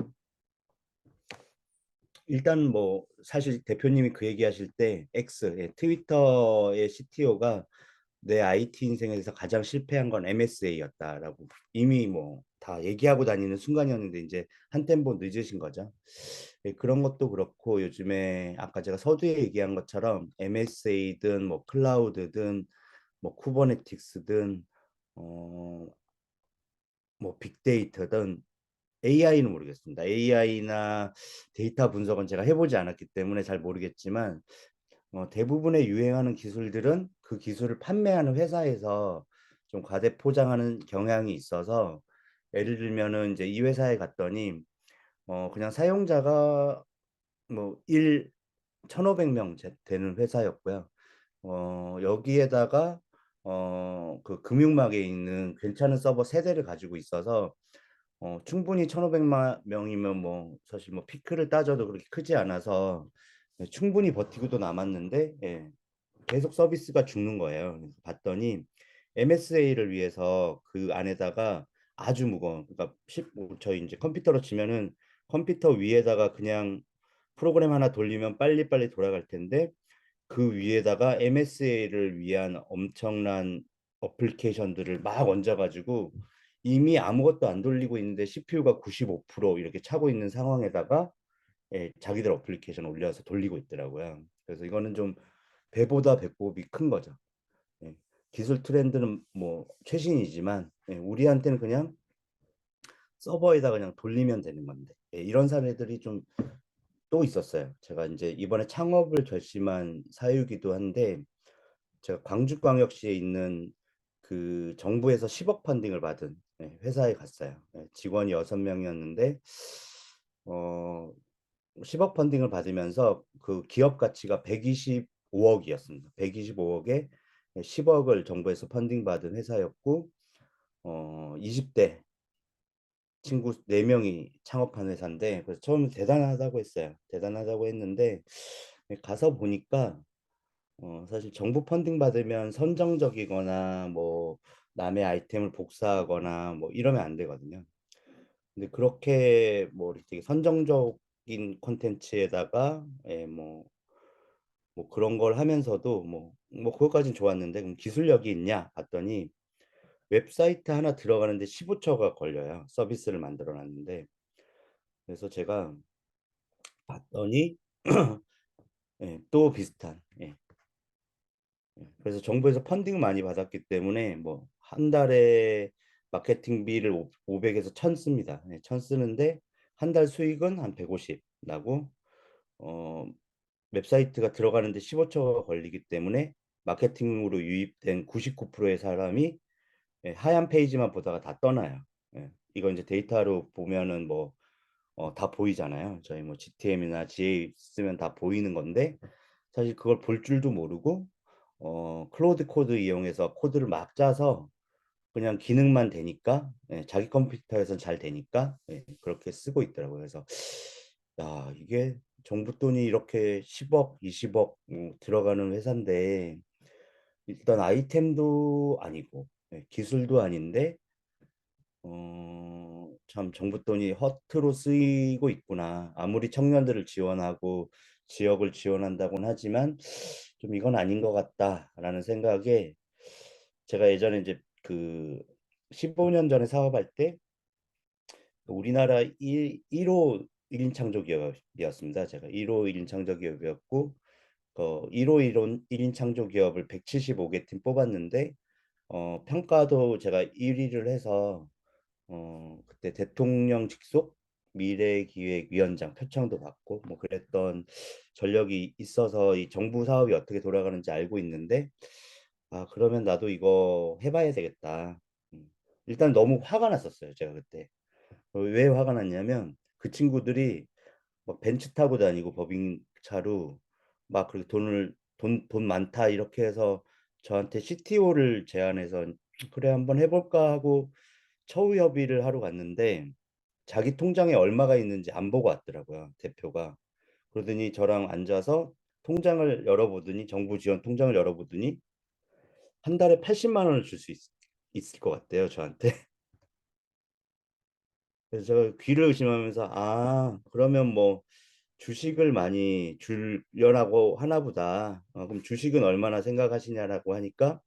일단 뭐 사실 대표님이 그 얘기하실 때 트위터의 CTO가 내 IT 인생에서 가장 실패한 건 MSA였다라고 이미 뭐 다 얘기하고 다니는 순간이었는데 이제 한 템포 늦으신 거죠. 그런 것도 그렇고 요즘에 아까 제가 서두에 얘기한 것처럼 MSA든 뭐 클라우드든 뭐 쿠버네티스든 뭐 빅데이터든 AI는 모르겠습니다. AI나 데이터 분석은 제가 해보지 않았기 때문에 잘 모르겠지만 대부분의 유행하는 기술들은 그 기술을 판매하는 회사에서 좀 과대 포장하는 경향이 있어서 예를 들면은 이제 이 회사에 갔더니 그냥 사용자가 뭐 1,500명 되는 회사였고요. 여기에다가 그 금융막에 있는 괜찮은 서버 세대를 가지고 있어서 충분히 1,500만 명이면 뭐 사실 뭐 피크를 따져도 그렇게 크지 않아서 충분히 버티고도 남았는데 계속 서비스가 죽는 거예요. 그래서 봤더니 MSA를 위해서 그 안에다가 아주 무거운 그러니까 저희 이제 컴퓨터로 치면은 컴퓨터 위에다가 그냥 프로그램 하나 돌리면 빨리빨리 돌아갈 텐데 그 위에다가 MSA를 위한 엄청난 어플리케이션들을 막 얹어가지고 이미 아무것도 안 돌리고 있는데 CPU가 95% 이렇게 차고 있는 상황에다가 자기들 어플리케이션 올려서 돌리고 있더라고요. 그래서 이거는 좀 배보다 배꼽이 큰 거죠. 예, 기술 트렌드는 뭐 최신이지만 우리한테는 그냥 서버에다 그냥 돌리면 되는 건데 이런 사례들이 좀 또 있었어요. 제가 이제 이번에 창업을 결심한 사유기도 한데 제가 광주광역시에 있는 그 정부에서 10억 펀딩을 받은 회사에 갔어요. 직원이 6명이었는데 10억 펀딩을 받으면서 그 기업 가치가 125억이었습니다. 125억에 10억을 정부에서 펀딩 받은 회사였고 20대 친구 4명이 창업한 회사인데, 그래서 처음에 대단하다고 했어요. 대단하다고 했는데 가서 보니까 사실 정부 펀딩 받으면 선정적이거나 뭐 남의 아이템을 복사하거나 뭐 이러면 안 되거든요. 근데 그렇게 뭐 되게 선정적인 콘텐츠에다가 뭐 그런 걸 하면서도 뭐 그것까진 좋았는데, 그럼 기술력이 있냐 봤더니 웹사이트 하나 들어가는데 15초가 걸려요. 서비스를 만들어 놨는데. 그래서 제가 봤더니 또 비슷한. 그래서 정부에서 펀딩을 많이 받았기 때문에 뭐 한 달에 마케팅비를 500에서 1000 씁니다. 1000 쓰는데 한 달 수익은 한 150 나고, 어, 웹사이트가 들어가는데 15초가 걸리기 때문에 마케팅으로 유입된 99%의 사람이 하얀 페이지만 보다가 다 떠나요. 이거 이제 데이터로 보면은 뭐 다 보이잖아요. 저희 뭐 GTM이나 GA 쓰면 다 보이는 건데, 사실 그걸 볼 줄도 모르고 클로드 코드 이용해서 코드를 막 짜서 그냥 기능만 되니까, 자기 컴퓨터에선 잘 되니까 그렇게 쓰고 있더라고요. 그래서 야, 이게 정부 돈이 이렇게 10억, 20억 들어가는 회사인데, 일단 아이템도 아니고 기술도 아닌데 참 정부 돈이 허투루 쓰이고 있구나. 아무리 청년들을 지원하고 지역을 지원한다고는 하지만 좀 이건 아닌 것 같다라는 생각에, 제가 예전에 이제 그 15년 전에 사업할 때 우리나라 1호 1인 창조기업이었습니다. 제가 1호 1인 창조기업이었고 1호 1인 창조기업을 175개 팀 뽑았는데 평가도 제가 1위를 해서 그때 대통령 직속 미래기획위원장 표창도 받고 뭐 그랬던 전력이 있어서 이 정부 사업이 어떻게 돌아가는지 알고 있는데, 아, 그러면 나도 이거 해봐야 되겠다. 일단 너무 화가 났었어요, 제가 그때. 왜 화가 났냐면 그 친구들이 막 벤츠 타고 다니고 법인차로 막 그렇게 돈 많다 이렇게 해서 저한테 CTO를 제안해서 그래 한번 해볼까 하고 처우 협의를 하러 갔는데, 자기 통장에 얼마가 있는지 안 보고 왔더라고요, 대표가. 그러더니 저랑 앉아서 통장을 열어보더니, 정부 지원 통장을 열어보더니 한 달에 80만 원을 줄 수 있을 것 같대요, 저한테. 그래서 제가 귀를 의심하면서, 아, 그러면 뭐 주식을 많이 주려고 하나 보다. 그럼 주식은 얼마나 생각하시냐라고 하니까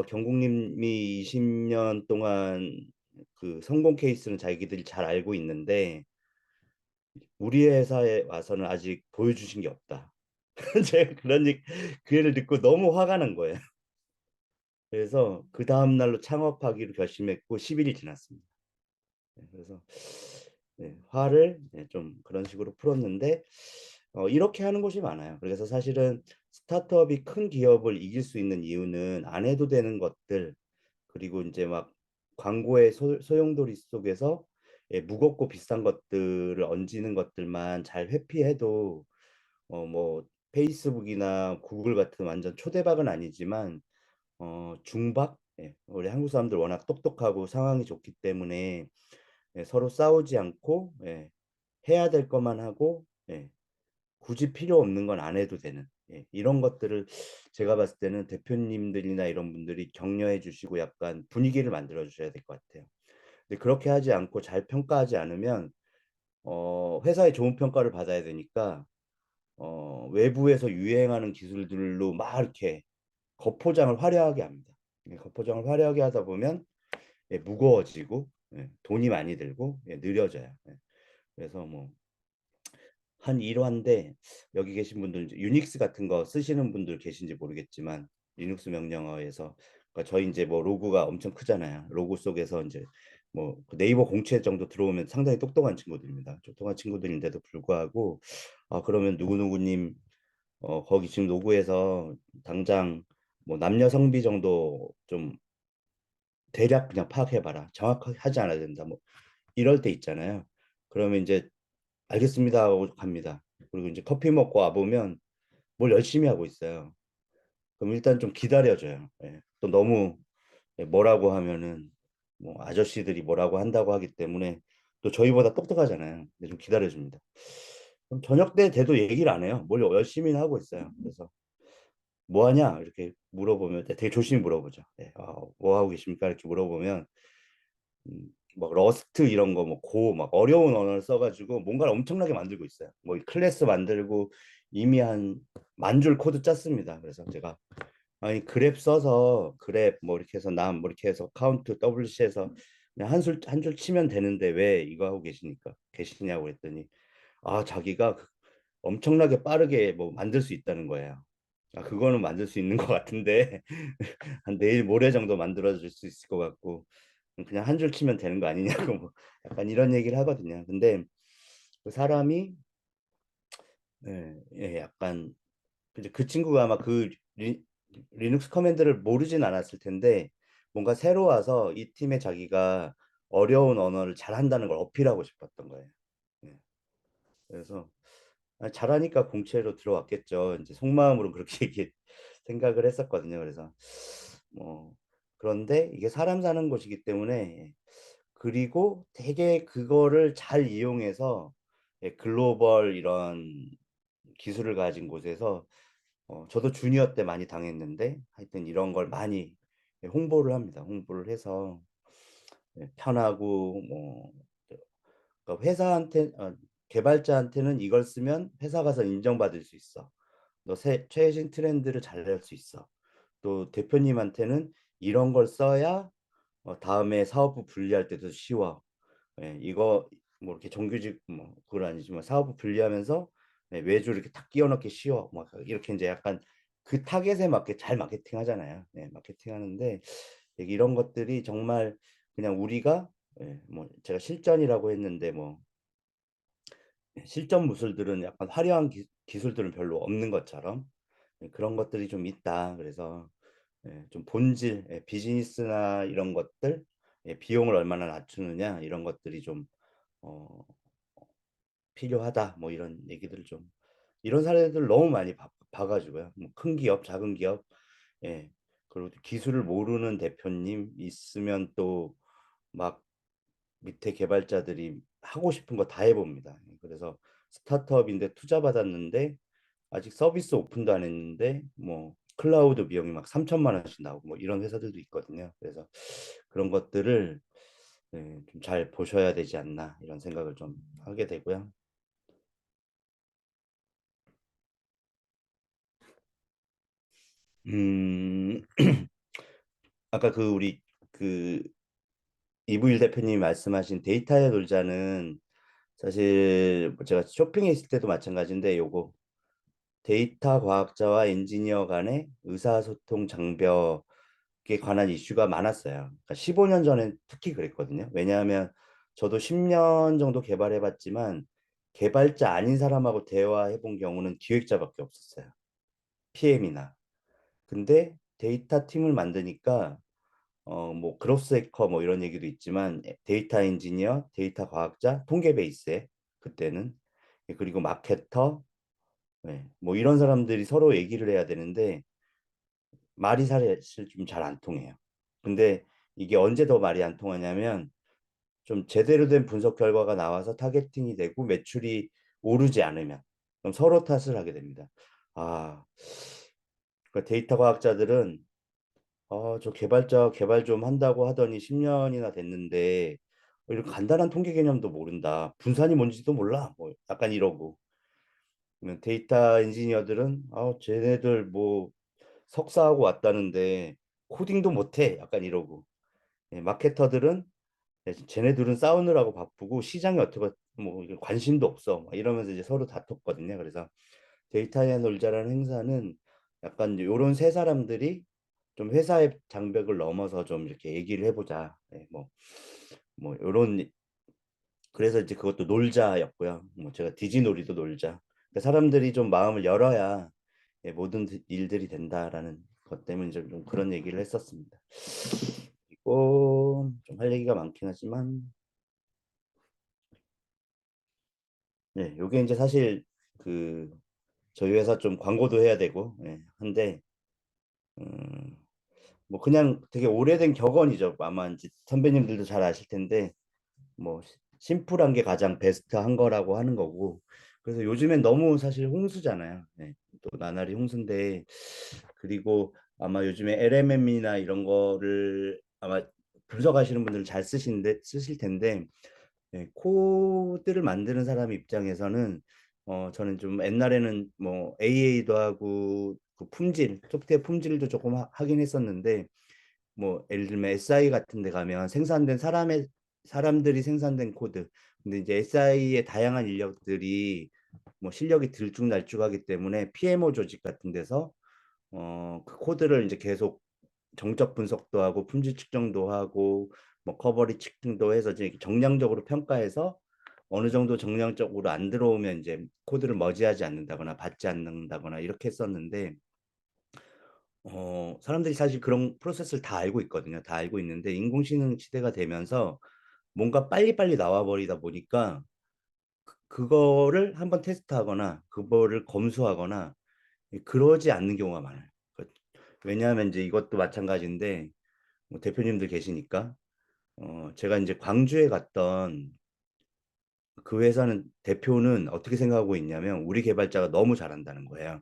경국님이 20년 동안 그 성공 케이스는 자기들이 잘 알고 있는데 우리 회사에 와서는 아직 보여주신 게 없다. 제가 그 얘를 듣고 너무 화가 난 거예요. 그래서 그 다음 날로 창업하기로 결심했고 10일이 지났습니다. 그래서 화를 좀 그런 식으로 풀었는데 이렇게 하는 곳이 많아요. 그래서 사실은 스타트업이 큰 기업을 이길 수 있는 이유는 안 해도 되는 것들, 그리고 이제 막 광고의 소용돌이 속에서 무겁고 비싼 것들을 얹는 것들만 잘 회피해도 뭐 페이스북이나 구글 같은 완전 초대박은 아니지만 중박, 우리 한국 사람들 워낙 똑똑하고 상황이 좋기 때문에 서로 싸우지 않고 해야 될 것만 하고 굳이 필요 없는 건 안 해도 되는, 이런 것들을 제가 봤을 때는 대표님들이나 이런 분들이 격려해 주시고 약간 분위기를 만들어 주셔야 될 것 같아요. 근데 그렇게 하지 않고 잘 평가하지 않으면 회사에 좋은 평가를 받아야 되니까 외부에서 유행하는 기술들로 막 이렇게 겉포장을 화려하게 합니다. 겉포장을 화려하게 하다 보면 무거워지고 돈이 많이 들고 느려져요. 그래서 뭐 한 일환인데, 여기 계신 분들 이제 유닉스 같은 거 쓰시는 분들 계신지 모르겠지만 리눅스 명령어에서, 그러니까 저희 이제 뭐 로고가 엄청 크잖아요. 로고 속에서 이제 뭐그 네이버 공채 정도 들어오면 상당히 똑똑한 친구들입니다. 똑똑한 친구들인데도 불구하고 그러면 누구누구님 거기 지금 로고에서 당장 뭐 남녀 성비 정도 좀 대략 그냥 파악해봐라. 정확하게 하지 않아야 된다. 뭐 이럴 때 있잖아요. 그러면 이제 알겠습니다 하고 갑니다. 그리고 이제 커피 먹고 와보면 뭘 열심히 하고 있어요. 그럼 일단 좀 기다려줘요. 예. 또 너무 뭐라고 하면은 뭐 아저씨들이 뭐라고 한다고 하기 때문에 또 저희보다 똑똑하잖아요. 근데 좀 기다려줍니다. 그럼 저녁 때 돼도 얘기를 안 해요. 뭘 열심히 하고 있어요. 그래서 뭐 하냐 이렇게 물어보면 되게 조심히 물어보죠. 네, 뭐 하고 계십니까? 이렇게 물어보면 막 러스트 이런 거 뭐 고 막 어려운 언어를 써가지고 뭔가를 엄청나게 만들고 있어요. 뭐 클래스 만들고 이미 한 만 줄 코드 짰습니다. 그래서 제가 아니 그랩 써서 그랩 뭐 이렇게 해서 남 뭐 이렇게 해서 카운트 WC해서 그냥 한 줄 치면 되는데 왜 이거 하고 계시냐고 그랬더니 자기가 엄청나게 빠르게 뭐 만들 수 있다는 거예요. 그거는 만들 수 있는 것 같은데 한 내일 모레 정도 만들어 줄 수 있을 것 같고 그냥 한 줄 치면 되는 거 아니냐고 뭐 약간 이런 얘기를 하거든요. 근데 그 사람이 약간 이제 그 친구가 아마 리눅스 커맨드를 모르진 않았을 텐데 뭔가 새로 와서 이 팀에 자기가 어려운 언어를 잘한다는 걸 어필하고 싶었던 거예요. 예. 그래서 잘하니까 공채로 들어왔겠죠. 이제 속마음으로 그렇게 생각을 했었거든요. 그래서 뭐 그런데 이게 사람 사는 곳이기 때문에 그리고 되게 그거를 잘 이용해서 글로벌 이런 기술을 가진 곳에서 저도 주니어 때 많이 당했는데 하여튼 이런 걸 많이 홍보를 합니다. 홍보를 해서 편하고 뭐 그러니까 개발자한테는 이걸 쓰면 회사 가서 인정받을 수 있어. 너 최신 트렌드를 잘 낼 수 있어. 또 대표님한테는 이런 걸 써야 다음에 사업부 분리할 때도 쉬워. 이거 뭐 이렇게 정규직 뭐 그건 아니지만 사업부 분리하면서 외주 이렇게 탁 끼워 넣기 쉬워. 막 이렇게 이제 약간 그 타겟에 맞게 잘 마케팅 하잖아요. 마케팅 하는데 이런 것들이 정말 그냥 우리가 뭐 제가 실전이라고 했는데 뭐 실전 무술들은 약간 화려한 기술들은 별로 없는 것처럼 그런 것들이 좀 있다. 그래서 좀 본질, 비즈니스나 이런 것들, 비용을 얼마나 낮추느냐 이런 것들이 좀 어, 필요하다. 뭐 이런 얘기들을 좀 이런 사례들 너무 많이 봐가지고요. 뭐 큰 기업, 작은 기업, 예. 그리고 기술을 모르는 대표님 있으면 또 막 밑에 개발자들이 하고 싶은 거 다 해봅니다. 그래서 스타트업인데 투자 받았는데 아직 서비스 오픈도 안 했는데 뭐 클라우드 비용이 막 3천만 원씩 나오고 뭐 이런 회사들도 있거든요. 그래서 그런 것들을 좀 잘 보셔야 되지 않나 이런 생각을 좀 하게 되고요. 음, 아까 우리 그 이부일 대표님이 말씀하신 데이터에 놀자는 사실 뭐 제가 쇼핑에 있을 때도 마찬가지인데 요거 데이터 과학자와 엔지니어 간의 의사소통 장벽에 관한 이슈가 많았어요. 그러니까 15년 전에 특히 그랬거든요. 왜냐하면 저도 10년 정도 개발해봤지만 개발자 아닌 사람하고 대화해 본 경우는 기획자밖에 없었어요. PM이나. 근데 데이터 팀을 만드니까 뭐 그로스 해커 뭐 이런 얘기도 있지만 데이터 엔지니어, 데이터 과학자, 통계 베이스에 그때는 그리고 마케터 뭐 이런 사람들이 서로 얘기를 해야 되는데 말이 사실 좀 잘 안 통해요. 근데 이게 언제 더 말이 안 통하냐면 좀 제대로 된 분석 결과가 나와서 타겟팅이 되고 매출이 오르지 않으면 그럼 서로 탓을 하게 됩니다. 아, 그 데이터 과학자들은 저 개발자 개발 좀 한다고 하더니 10년이나 됐는데 이런 간단한 통계 개념도 모른다. 분산이 뭔지도 몰라. 뭐 약간 이러고. 데이터 엔지니어들은 쟤네들 뭐 석사하고 왔다는데 코딩도 못해. 약간 이러고. 마케터들은 쟤네들은 싸우느라고 바쁘고 시장이 어떻게 뭐 관심도 없어. 막 이러면서 이제 서로 다퉜거든요. 그래서 데이터에 놀자라는 행사는 약간 이런 세 사람들이 좀 회사의 장벽을 넘어서 좀 이렇게 얘기를 해보자. 뭐 이런 그래서 이제 그것도 놀자였고요. 뭐 제가 디지놀이도 놀자. 그러니까 사람들이 좀 마음을 열어야 모든 일들이 된다라는 것 때문에 좀 그런 얘기를 했었습니다. 그리고 좀 할 얘기가 많긴 하지만 네, 요게 이제 사실 그 저희 회사 좀 광고도 해야 되고 한데 뭐 그냥 되게 오래된 격언이죠. 아마 이제 선배님들도 잘 아실 텐데 뭐 심플한 게 가장 베스트한 거라고 하는 거고. 그래서 요즘엔 너무 사실 홍수잖아요. 네, 또 나날이 홍수인데 그리고 아마 요즘에 LMM이나 이런 거를 아마 분석하시는 분들 잘 쓰실 텐데 코드를 만드는 사람 입장에서는 저는 좀 옛날에는 뭐 AA도 하고 그 품질, 소프트웨어 품질도 조금 하긴 했었는데 뭐 예를 들면 SI 같은 데 가면 생산된 사람들이 생산된 코드. 근데 이제 SI의 다양한 인력들이 뭐 실력이 들쭉날쭉하기 때문에 PMO 조직 같은 데서 그 코드를 이제 계속 정적 분석도 하고 품질 측정도 하고 뭐 커버리 측정도 해서 이제 정량적으로 평가해서 어느 정도 정량적으로 안 들어오면 이제 코드를 머지하지 않는다거나 받지 않는다거나 이렇게 했었는데 사람들이 사실 그런 프로세스를 다 알고 있거든요. 다 알고 있는데 인공지능 시대가 되면서 뭔가 빨리빨리 나와 버리다 보니까 그거를 한번 테스트하거나 그거를 검수하거나 그러지 않는 경우가 많아요. 왜냐하면 이제 이것도 마찬가지인데 뭐 대표님들 계시니까 제가 이제 광주에 갔던 그 회사는 대표는 어떻게 생각하고 있냐면 우리 개발자가 너무 잘한다는 거예요.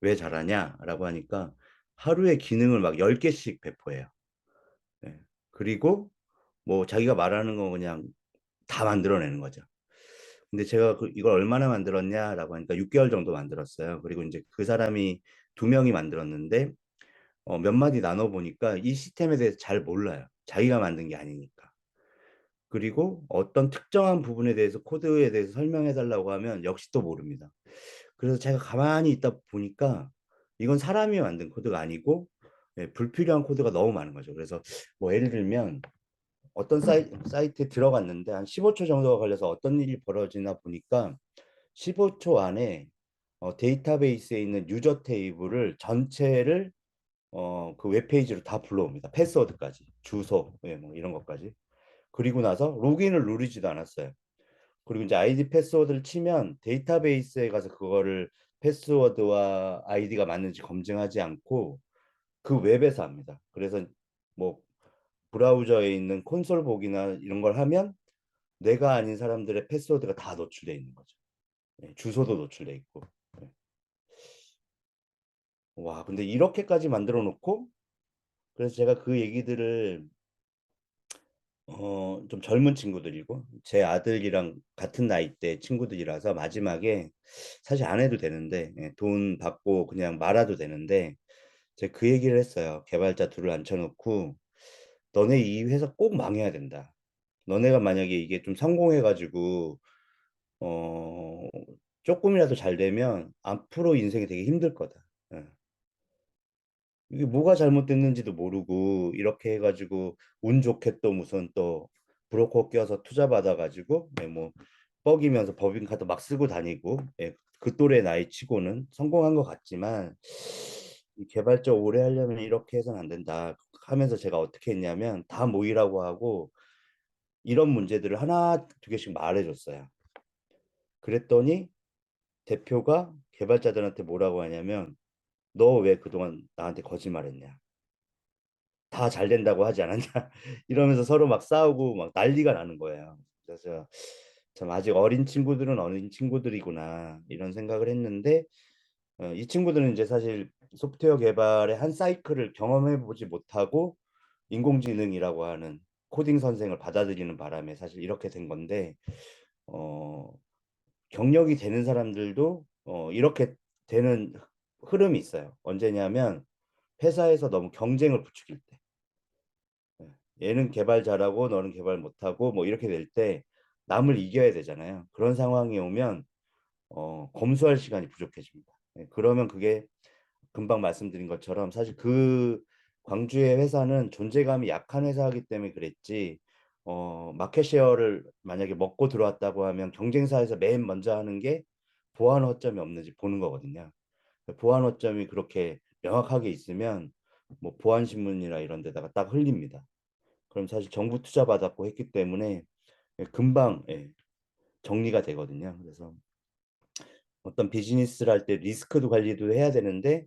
왜 잘하냐라고 하니까 하루에 기능을 막 10개씩 배포해요. 예. 그리고 뭐 자기가 말하는 거 그냥 다 만들어내는 거죠. 근데 제가 이걸 얼마나 만들었냐라고 하니까 6개월 정도 만들었어요. 그리고 이제 그 사람이 2명이 만들었는데 몇 마디 나눠보니까 이 시스템에 대해서 잘 몰라요. 자기가 만든 게 아니니까. 그리고 어떤 특정한 부분에 대해서 코드에 대해서 설명해 달라고 하면 역시 또 모릅니다. 그래서 제가 가만히 있다 보니까 이건 사람이 만든 코드가 아니고 불필요한 코드가 너무 많은 거죠. 그래서 뭐 예를 들면 어떤 사이트에 들어갔는데 한 15초 정도가 걸려서 어떤 일이 벌어지나 보니까 15초 안에 데이터베이스에 있는 유저 테이블을 전체를 그 웹페이지로 다 불러옵니다. 패스워드까지, 주소, 뭐 이런 것까지. 그리고 나서 로그인을 누르지도 않았어요. 그리고 이제 아이디 패스워드를 치면 데이터베이스에 가서 그거를 패스워드와 아이디가 맞는지 검증하지 않고 그 웹에서 합니다. 그래서 뭐 브라우저에 있는 콘솔 보기나 이런 걸 하면 내가 아닌 사람들의 패스워드가 다 노출돼 있는 거죠. 주소도 노출돼 있고. 예. 와, 근데 이렇게까지 만들어 놓고 그래서 제가 그 얘기들을 좀 젊은 친구들이고 제 아들이랑 같은 나이대 친구들이라서 마지막에 사실 안 해도 되는데 돈 받고 그냥 말아도 되는데 제가 그 얘기를 했어요. 개발자 둘을 앉혀놓고 너네 이 회사 꼭 망해야 된다. 너네가 만약에 이게 좀 성공해가지고 어, 조금이라도 잘 되면 앞으로 인생이 되게 힘들 거다. 예. 이게 뭐가 잘못됐는지도 모르고 이렇게 해가지고 운 좋게 또 무슨 또 브로커 껴서 투자 받아가지고 뭐 뻐기면서 법인카드 막 쓰고 다니고 그 또래 나이 치고는 성공한 것 같지만 이 개발자 오래 하려면 이렇게 해서는 안 된다 하면서 제가 어떻게 했냐면 다 모이라고 하고 이런 문제들을 하나 두 개씩 말해줬어요. 그랬더니 대표가 개발자들한테 뭐라고 하냐면 너 왜 그동안 나한테 거짓말했냐? 다 잘 된다고 하지 않았냐? 이러면서 서로 막 싸우고 막 난리가 나는 거예요. 그래서 참 아직 어린 친구들은 어린 친구들이구나 이런 생각을 했는데 이 친구들은 이제 사실 소프트웨어 개발의 한 사이클을 경험해 보지 못하고 인공지능이라고 하는 코딩 선생을 받아들이는 바람에 사실 이렇게 된 건데 어, 경력이 되는 사람들도 이렇게 되는 흐름이 있어요. 언제냐면 회사에서 너무 경쟁을 부추길 때. 얘는 개발 잘하고 너는 개발 못하고 뭐 이렇게 될 때 남을 이겨야 되잖아요. 그런 상황이 오면 검수할 시간이 부족해집니다. 그러면 그게 금방 말씀드린 것처럼 사실 그 광주의 회사는 존재감이 약한 회사이기 때문에 그랬지 마켓쉐어를 만약에 먹고 들어왔다고 하면 경쟁사에서 맨 먼저 하는 게 보안 허점이 없는지 보는 거거든요. 보안 허점이 그렇게 명확하게 있으면 뭐 보안신문이나 이런 데다가 딱 흘립니다. 그럼 사실 정부 투자 받았고 했기 때문에 금방 정리가 되거든요. 그래서 어떤 비즈니스를 할 때 리스크도 관리도 해야 되는데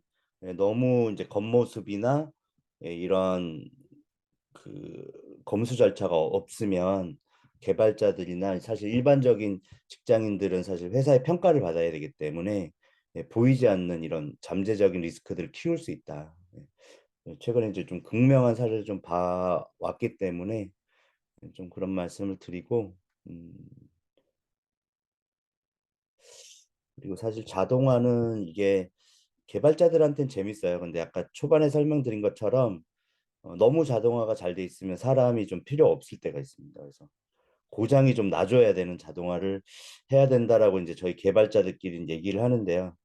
너무 이제 겉모습이나 이런 그 검수 절차가 없으면 개발자들이나 사실 일반적인 직장인들은 사실 회사의 평가를 받아야 되기 때문에 보이지 않는 이런 잠재적인 리스크들을 키울 수 있다. 최근에 이제 좀 극명한 사례를 좀 봐왔기 때문에 좀 그런 말씀을 드리고, 음, 그리고 사실 자동화는 이게 개발자들한테는 재밌어요. 근데 아까 초반에 설명드린 것처럼 너무 자동화가 잘 돼 있으면 사람이 좀 필요 없을 때가 있습니다. 그래서 고장이 좀 나줘야 되는 자동화를 해야 된다라고 이제 저희 개발자들끼리 얘기를 하는데요.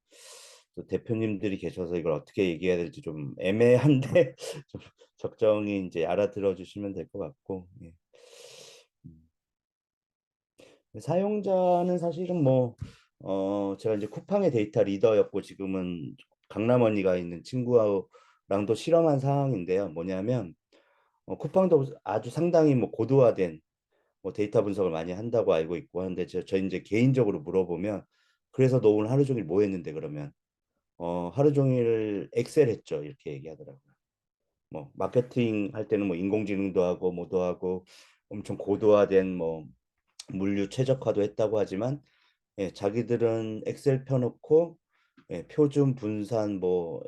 또 대표님들이 계셔서 이걸 어떻게 얘기해야 될지 좀 애매한데 좀 적정히 이제 알아들어 주시면 될 것 같고. 예. 음. 사용자는 사실은 뭐 제가 이제 쿠팡의 데이터 리더였고 지금은 강남원이가 있는 친구랑도 실험한 상황인데요. 뭐냐면 쿠팡도 아주 상당히 뭐 고도화된 뭐 데이터 분석을 많이 한다고 알고 있고 하는데 저 이제 개인적으로 물어보면 그래서 너 오늘 하루 종일 뭐 했는데 그러면 하루 종일 엑셀 했죠 이렇게 얘기하더라고요. 뭐 마케팅 할 때는 뭐 인공지능도 하고 뭐도 하고 엄청 고도화된 뭐 물류 최적화도 했다고 하지만 자기들은 엑셀 펴놓고 표준 분산 뭐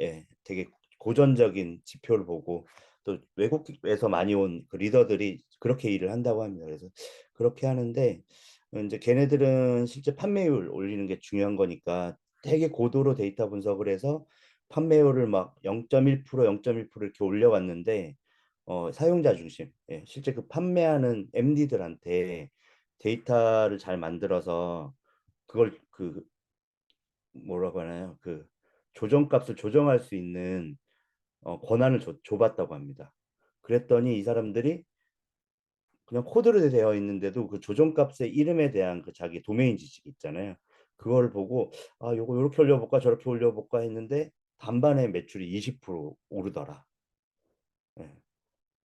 되게 고전적인 지표를 보고 또 외국에서 많이 온 그 리더들이 그렇게 일을 한다고 합니다. 그래서 그렇게 하는데 이제 걔네들은 실제 판매율 올리는 게 중요한 거니까 되게 고도로 데이터 분석을 해서 판매율을 막 0.1%, 0.1% 이렇게 올려왔는데 사용자 중심, 실제 그 판매하는 MD들한테 데이터를 잘 만들어서 그걸 그 뭐라고 하나요? 그 조정값을 조정할 수 있는 권한을 줘봤다고 합니다. 그랬더니 이 사람들이 그냥 코드로 되어 있는데도 그 조정값의 이름에 대한 그 자기 도메인 지식이 있잖아요. 그걸 보고 아 요거 이렇게 올려볼까 저렇게 올려볼까 했는데 단반에 매출이 20% 오르더라. 예.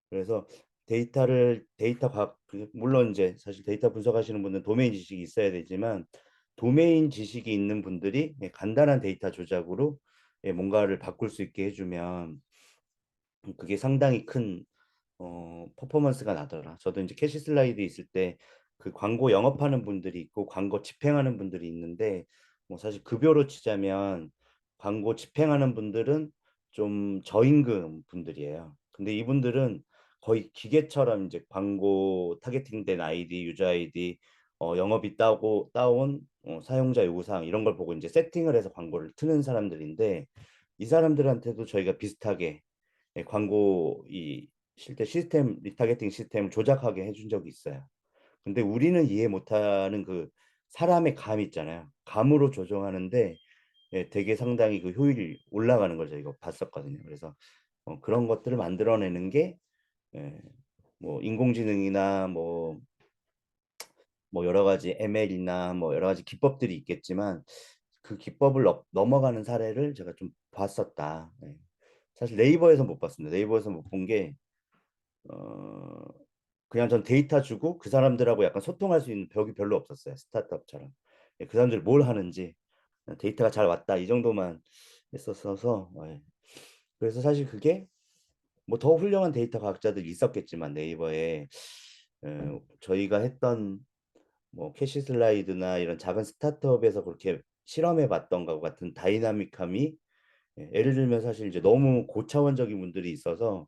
그래서 데이터 과학 물론 이제 사실 데이터 분석하시는 분은 도메인 지식이 있어야 되지만 도메인 지식이 있는 분들이 간단한 데이터 조작으로 뭔가를 바꿀 수 있게 해주면 그게 상당히 큰 퍼포먼스가 나더라. 저도 이제 캐시 슬라이드 있을 때 그 광고 영업하는 분들이 있고 광고 집행하는 분들이 있는데 뭐 사실 급여로 치자면 광고 집행하는 분들은 좀 저임금 분들이에요. 근데 이분들은 거의 기계처럼 이제 광고 타겟팅된 아이디, 유저 아이디, 영업이 따온 사용자 요구사항 이런 걸 보고 이제 세팅을 해서 광고를 트는 사람들인데 이 사람들한테도 저희가 비슷하게 광고 이 실제 시스템 리타게팅 시스템을 조작하게 해준 적이 있어요. 근데 우리는 이해 못하는 그 사람의 감 있잖아요. 감으로 조정하는데 되게 상당히 그 효율이 올라가는 걸 저희가 봤었거든요. 그래서 그런 것들을 만들어내는 게 예, 뭐 인공지능이나 뭐 여러 가지 ML이나 뭐 여러 가지 기법들이 있겠지만 그 기법을 넘어가는 사례를 제가 좀 봤었다. 예. 사실 네이버에서 못 봤습니다. 네이버에서 못 본 게 어, 그냥 전 데이터 주고 그 사람들하고 약간 소통할 수 있는 벽이 별로 없었어요. 스타트업처럼. 예, 그 사람들이 뭘 하는지 데이터가 잘 왔다 이 정도만 했었어서 그래서 사실 그게 뭐 더 훌륭한 데이터 과학자들이 있었겠지만 네이버에 저희가 했던 뭐 캐시 슬라이드나 이런 작은 스타트업에서 그렇게 실험해 봤던 것 같은 다이나믹함이 예를 들면 사실 이제 너무 고차원적인 분들이 있어서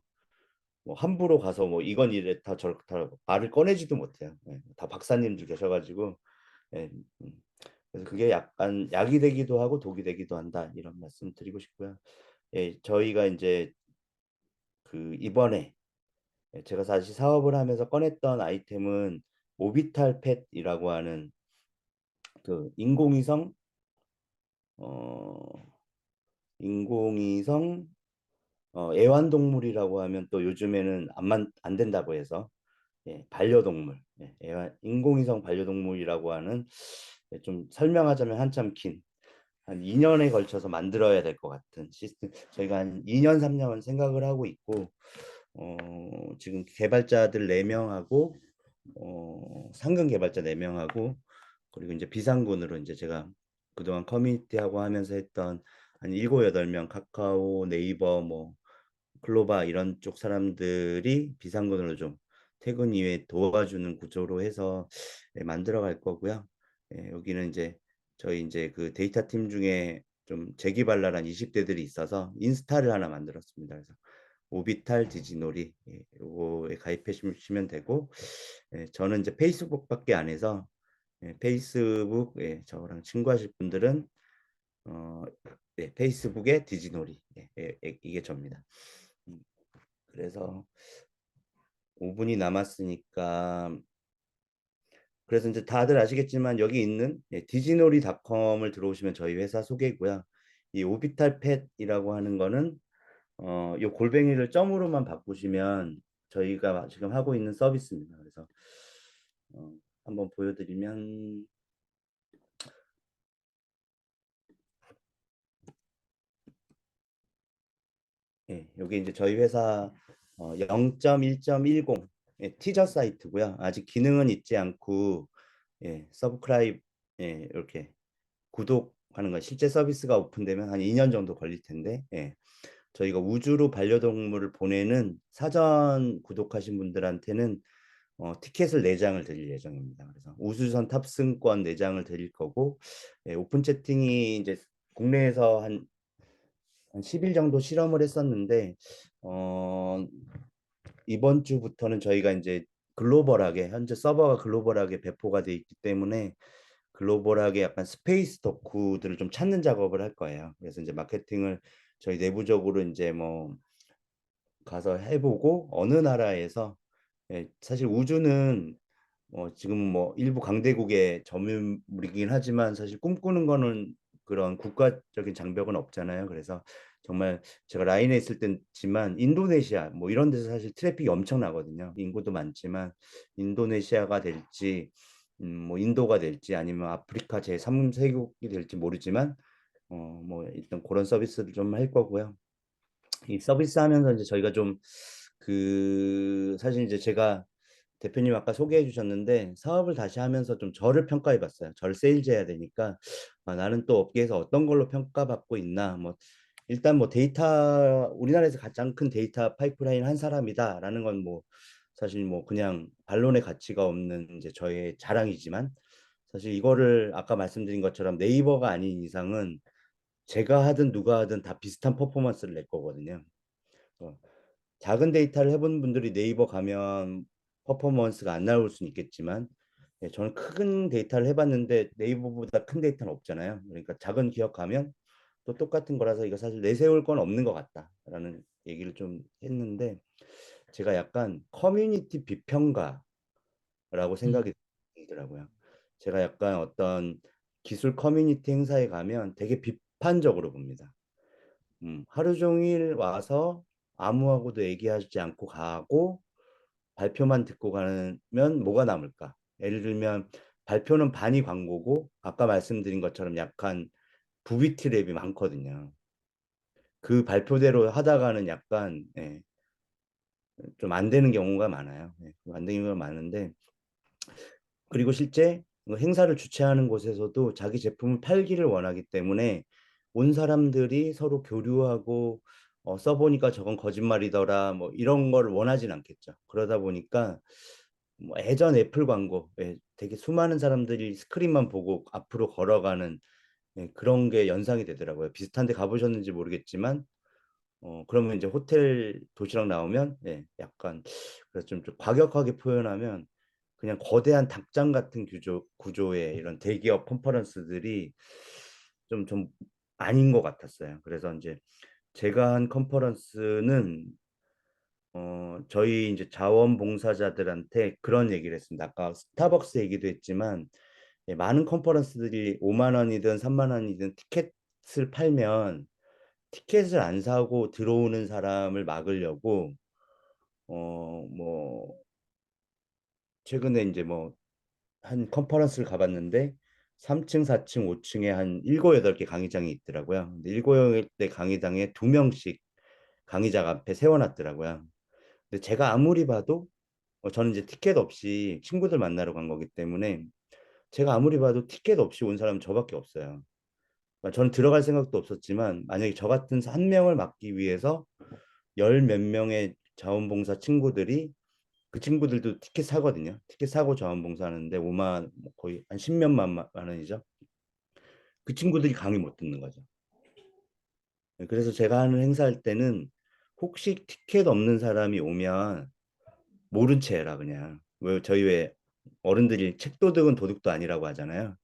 뭐 함부로 가서 뭐 이건 이랬다 저렇다 말을 꺼내지도 못해요. 다 박사님들 계셔가지고 예, 그래서 그게 약간 약이 되기도 하고 독이 되기도 한다 이런 말씀 드리고 싶고요. 저희가 이제 그 이번에 제가 다시 사업을 하면서 꺼냈던 아이템은 모비탈 펫이라고 하는 그 어, 인공위성 애완동물이라고 하면 또 요즘에는 안 된다고 해서 반려동물, 인공위성 반려동물이라고 하는 좀 설명하자면 한참 긴 한 2년에 걸쳐서 만들어야 될 것 같은 시스템. 저희가 한 2년, 3년 생각을 하고 있고, 지금 개발자들 4명하고, 상근 개발자 4명하고, 그리고 이제 비상군으로 이제 제가 그동안 커뮤니티하고 하면서 했던 한 7, 8명 카카오, 네이버, 뭐 글로바 이런 쪽 사람들이 비상군으로 좀 퇴근 이후에 도와주는 구조로 해서 만들어 갈 거고요. 여기는 이제 저희 이제 그 데이터 팀 중에 좀 재기발랄한 20대들이 있어서 인스타를 하나 만들었습니다. 그래서 오비탈 디지놀이 요거에 가입해 주시면 되고, 저는 이제 페이스북밖에 안 해서 페이스북 저랑 친구하실 분들은 페이스북에 디지놀이 이게 접니다. 그래서 5분이 남았으니까, 그래서 이제 다들 아시겠지만 여기 있는 디지놀이닷컴을 들어오시면 저희 회사 소개고요. 이 오비탈 팻이라고 하는 거는 요 골뱅이를 점으로만 바꾸시면 저희가 지금 하고 있는 서비스입니다. 그래서 한번 보여드리면, 여기 이제 저희 회사 0.1.10 티저 사이트고요. 아직 기능은 있지 않고 서브스크라이브 이렇게 구독하는 거, 실제 서비스가 오픈되면 한 2년 정도 걸릴 텐데, 저희가 우주로 반려동물을 보내는 사전 구독하신 분들한테는 티켓을 4장을 드릴 예정입니다. 그래서 우주선 탑승권 4장을 드릴 거고, 오픈 채팅이 이제 국내에서 한 10일 정도 실험을 했었는데, 이번 주부터는 저희가 이제 글로벌하게, 현재 서버가 글로벌하게 배포가 돼 있기 때문에 글로벌하게 약간 스페이스 덕후들을 좀 찾는 작업을 할 거예요. 그래서 이제 마케팅을 저희 내부적으로 이제 뭐 가서 해보고, 어느 나라에서 사실 우주는 지금 뭐 일부 강대국의 점유물이긴 하지만 사실 꿈꾸는 거는 그런 국가적인 장벽은 없잖아요. 그래서 정말 제가 라인에 있을 때지만 인도네시아 뭐 이런 데서 사실 트래픽이 엄청나거든요. 인구도 많지만 인도네시아가 될지 뭐 인도가 될지 아니면 아프리카 제3세국이 될지 모르지만 뭐 일단 그런 서비스를 좀 할 거고요. 이 서비스 하면서 이제 저희가 좀 사실 이제 제가 대표님 아까 소개해 주셨는데 사업을 다시 하면서 좀 저를 평가해 봤어요. 저를 세일즈 해야 되니까 나는 또 업계에서 어떤 걸로 평가받고 있나. 뭐 일단 뭐 데이터, 우리나라에서 가장 큰 데이터 파이프라인 한 사람이다라는 건 뭐 사실 뭐 그냥 반론의 가치가 없는 이제 저의 자랑이지만, 사실 이거를 아까 말씀드린 것처럼 네이버가 아닌 이상은 제가 하든 누가 하든 다 비슷한 퍼포먼스를 낼 거거든요. 어, 작은 데이터를 해본 분들이 네이버 가면 퍼포먼스가 안 나올 수는 있겠지만, 저는 큰 데이터를 해봤는데 네이버보다 큰 데이터는 없잖아요. 그러니까 작은 기업 가면 또 똑같은 거라서 이거 사실 내세울 건 없는 것 같다라는 얘기를 좀 했는데, 제가 약간 커뮤니티 비평가라고 음. 생각이 들더라고요. 제가 약간 어떤 기술 커뮤니티 행사에 가면 되게 비판적으로 봅니다. 하루 종일 와서 아무하고도 얘기하지 않고 가고 발표만 듣고 가면 뭐가 남을까? 예를 들면 발표는 반이 광고고 아까 말씀드린 것처럼 약간 부비트 랩이 많거든요. 그 발표대로 하다가는 약간 좀 안 되는 경우가 많아요. 안 되는 경우가 많은데, 그리고 실제 행사를 주최하는 곳에서도 자기 제품을 팔기를 원하기 때문에 온 사람들이 서로 교류하고 써보니까 저건 거짓말이더라 뭐 이런 걸 원하진 않겠죠. 그러다 보니까 뭐 예전 애플 광고, 되게 수많은 사람들이 스크린만 보고 앞으로 걸어가는 그런 게 연상이 되더라고요. 비슷한 데 가보셨는지 모르겠지만 그러면 이제 호텔 도시락 나오면 약간, 그래서 좀 과격하게 표현하면 그냥 거대한 닭장 같은 구조의 이런 대기업 컨퍼런스들이 좀 아닌 것 같았어요. 그래서 이제 제가 한 컨퍼런스는 저희 이제 자원봉사자들한테 그런 얘기를 했습니다. 아까 스타벅스 얘기도 했지만 많은 컨퍼런스들이 5만 원이든 3만 원이든 티켓을 팔면 티켓을 안 사고 들어오는 사람을 막으려고 뭐 최근에 이제 뭐 한 컨퍼런스를 가봤는데 3층, 4층, 5층에 한 7, 8개 강의장이 있더라고요. 근데 7, 8개 강의장에 2명씩 강의장 앞에 세워놨더라고요. 근데 제가 아무리 봐도 저는 이제 티켓 없이 친구들 만나러 간 거기 때문에 제가 아무리 봐도 티켓 없이 온 사람은 저밖에 없어요. 그러니까 저는 들어갈 생각도 없었지만 만약에 저 같은 한 명을 맡기 위해서 열 몇 명의 자원봉사 친구들이 그 친구들도 티켓 사거든요. 티켓 사고 자원봉사하는데 5만 거의 한 10몇만 원이죠. 그 친구들이 강의 못 듣는 거죠. 그래서 제가 하는 행사할 때는 혹시 티켓 없는 사람이 오면 모른 채 해라 그냥. 왜 저희 왜 어른들이 책 도둑은 도둑도 아니라고 하잖아요.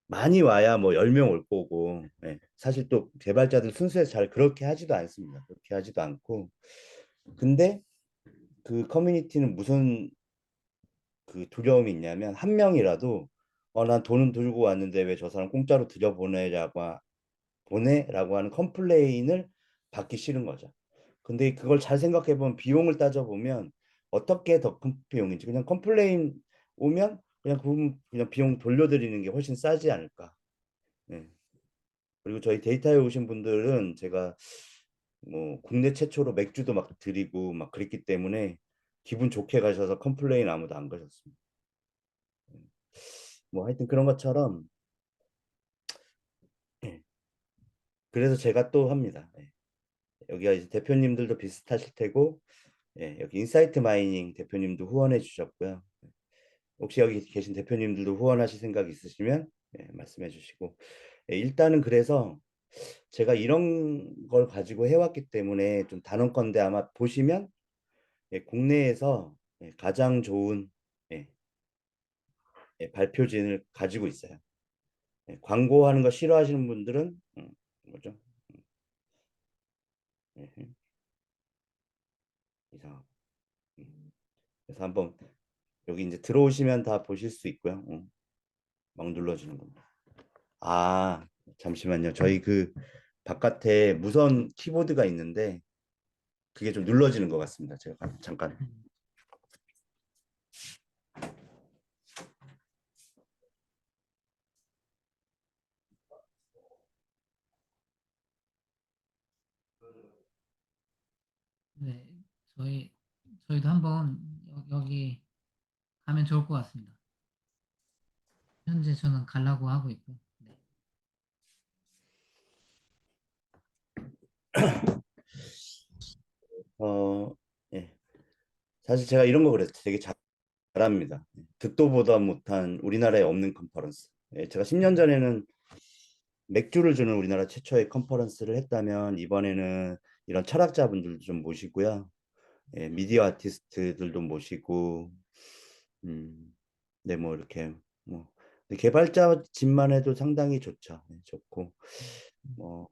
많이 와야 뭐 10명 올 거고. 예. 사실 또 개발자들 순수해서 잘 그렇게 하지도 않습니다. 그렇게 하지도 않고. 근데 그 커뮤니티는 무슨 그 두려움이 있냐면 한 명이라도 난 돈은 들고 왔는데 왜 저 사람 공짜로 보내라고 하는 컴플레인을 받기 싫은 거죠. 근데 그걸 잘 생각해 보면 비용을 따져 보면 어떻게 더 큰 비용인지 그냥 컴플레인 오면 그냥 비용 돌려드리는 게 훨씬 싸지 않을까. 예. 그리고 저희 데이터에 오신 분들은 제가 뭐 국내 최초로 맥주도 막 드리고 막 그랬기 때문에 기분 좋게 가셔서 컴플레인 아무도 안 가셨습니다. 뭐 하여튼 그런 것처럼 예. 그래서 제가 또 합니다. 예. 여기가 이제 대표님들도 비슷하실 테고 예, 여기 인사이트 마이닝 대표님도 후원해 주셨고요. 혹시 여기 계신 대표님들도 후원하실 생각 있으시면 예, 말씀해 주시고 예, 일단은 그래서 제가 이런 걸 가지고 해왔기 때문에 좀 단언컨대 아마 보시면 예, 국내에서 예, 가장 좋은 예, 예, 발표진을 가지고 있어요. 예, 광고하는 거 싫어하시는 분들은 뭐죠? 예, 이상하고 그래서 한번 여기 이제 들어오시면 다 보실 수 있고요. 막 눌러주는 겁니다. 아, 잠시만요. 저희 그 바깥에 무선 키보드가 있는데 그게 좀 눌러지는 것 같습니다. 제가 잠깐. 네, 저희도 한번 여기 가면 좋을 것 같습니다. 현재 저는 가려고 하고 있고. 네. 예. 사실 제가 이런 거 그랬어요. 되게 잘합니다. 듣도 보다 못한 우리나라에 없는 컨퍼런스. 예, 제가 10년 전에는 맥주를 주는 우리나라 최초의 컨퍼런스를 했다면 이번에는 이런 철학자분들도 좀 모시고요. 예, 미디어 아티스트들도 모시고 네, 뭐 이렇게 뭐 개발자 집만 해도 상당히 좋죠. 네, 좋고 뭐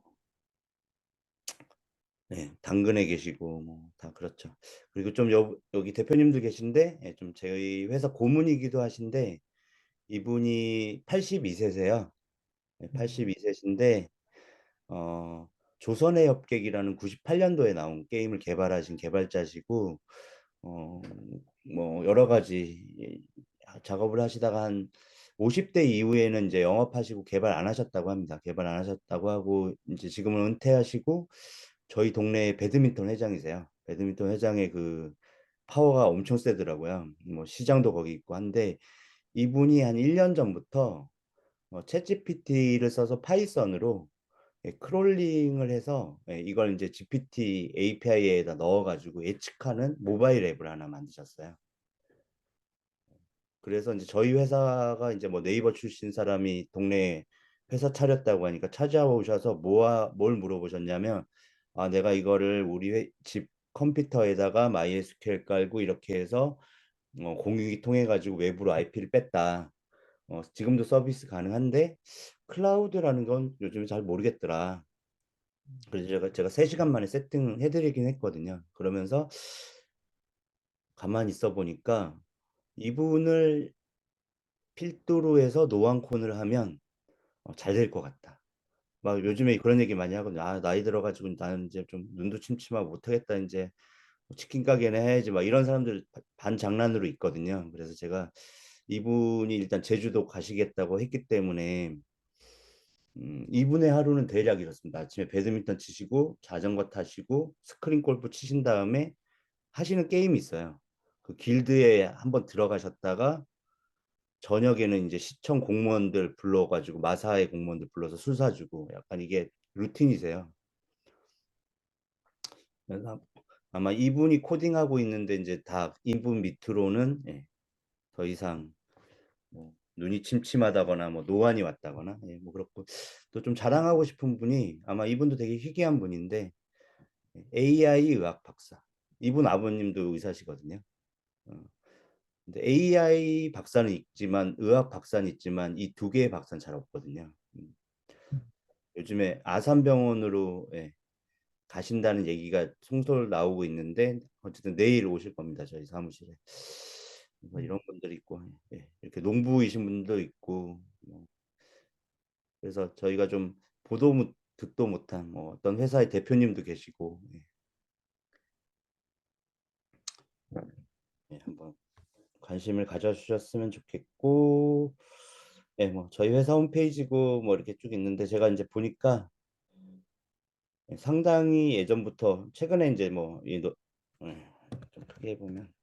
네, 당근에 계시고 뭐 다 그렇죠. 그리고 좀 여기 대표님도 계신데 예, 좀 저희 회사 고문이기도 하신데 이분이 82세세요. 82세신데 조선의 협객이라는 98년도에 나온 게임을 개발하신 개발자시고 어, 뭐 여러 가지 작업을 하시다가 한 50대 이후에는 이제 영업하시고 개발 안 하셨다고 합니다. 개발 안 하셨다고 하고 이제 지금은 은퇴하시고 저희 동네 배드민턴 회장이세요. 배드민턴 회장의 그 파워가 엄청 세더라고요. 뭐 시장도 거기 있고 한데 이분이 한 1년 전부터 챗GPT를 써서 파이썬으로 크롤링을 해서 이걸 이제 GPT API에다 넣어가지고 예측하는 모바일 앱을 하나 만드셨어요. 그래서 이제 저희 회사가 이제 뭐 네이버 출신 사람이 동네에 회사 차렸다고 하니까 찾아오셔서 뭘 물어보셨냐면 내가 이거를 우리 집 컴퓨터에다가 MySQL 깔고 이렇게 해서 공유기 통해 가지고 외부로 IP를 뺐다. 지금도 서비스 가능한데 클라우드라는 건 요즘 잘 모르겠더라. 그래서 제가 3시간 만에 세팅해드리긴 했거든요. 그러면서 가만히 있어 보니까 이분을 필두로 해서 노안콘을 하면 잘 될 것 같다. 막 요즘에 그런 얘기 많이 하거든요. 나이 들어가지고 나는 이제 좀 눈도 침침하고 못하겠다. 이제 치킨 가게나 해야지. 막 이런 사람들 반장난으로 있거든요. 그래서 제가 이분이 일단 제주도 가시겠다고 했기 때문에 이분의 하루는 대략 이렇습니다. 아침에 배드민턴 치시고 자전거 타시고 스크린 골프 치신 다음에 하시는 게임이 있어요. 그 길드에 한번 들어가셨다가 저녁에는 이제 시청 공무원들 불러가지고 마사회 공무원들 불러서 술 사주고 약간 이게 루틴이세요. 그래서 아마 이분이 코딩하고 있는데 이제 다 이분 밑으로는 더 이상 뭐 눈이 침침하다거나 뭐 노안이 왔다거나 뭐 그렇고 또 좀 자랑하고 싶은 분이 아마 이분도 되게 희귀한 분인데 AI 의학 박사. 이분 아버님도 의사시거든요. 어, 근데 AI 박사는 있지만 의학 박사는 있지만 이 두 개의 박사는 잘 없거든요. 요즘에 아산병원으로 가신다는 얘기가 송솔 나오고 있는데 어쨌든 내일 오실 겁니다. 저희 사무실에. 뭐 이런 분들이 있고 이렇게 농부이신 분도 있고 그래서 저희가 좀 보도 듣도 못한 뭐 어떤 회사의 대표님도 계시고 한번 관심을 가져주셨으면 좋겠고 뭐 저희 회사 홈페이지고 뭐 이렇게 쭉 있는데 제가 이제 보니까 상당히 예전부터 최근에 이제 좀 크게 보면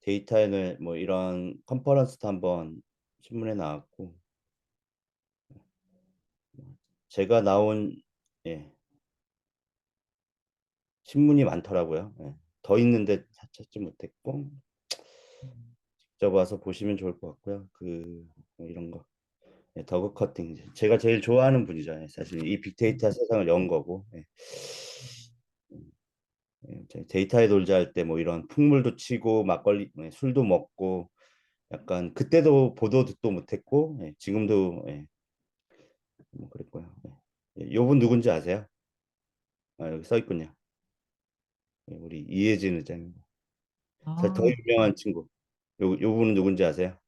데이터에는 뭐 이런 컨퍼런스도 한번 신문에 나왔고 제가 나온 신문이 많더라고요. 더 있는데 다 찾지 못했고 직접 와서 보시면 좋을 것 같고요. 뭐 이런 거 더그 커팅 제가 제일 좋아하는 분이죠. 사실 이 빅데이터 세상을 연 거고 데이터에 놀자 할 때 뭐 이런 풍물도 치고 막걸리 술도 먹고 약간 그때도 보도 듣도 못했고 지금도 뭐 그랬고요. 요분 누군지 아세요? 여기 써 있군요. 우리 이혜진 의장님. 더 아, 유명한 친구. 요분은 누군지 아세요?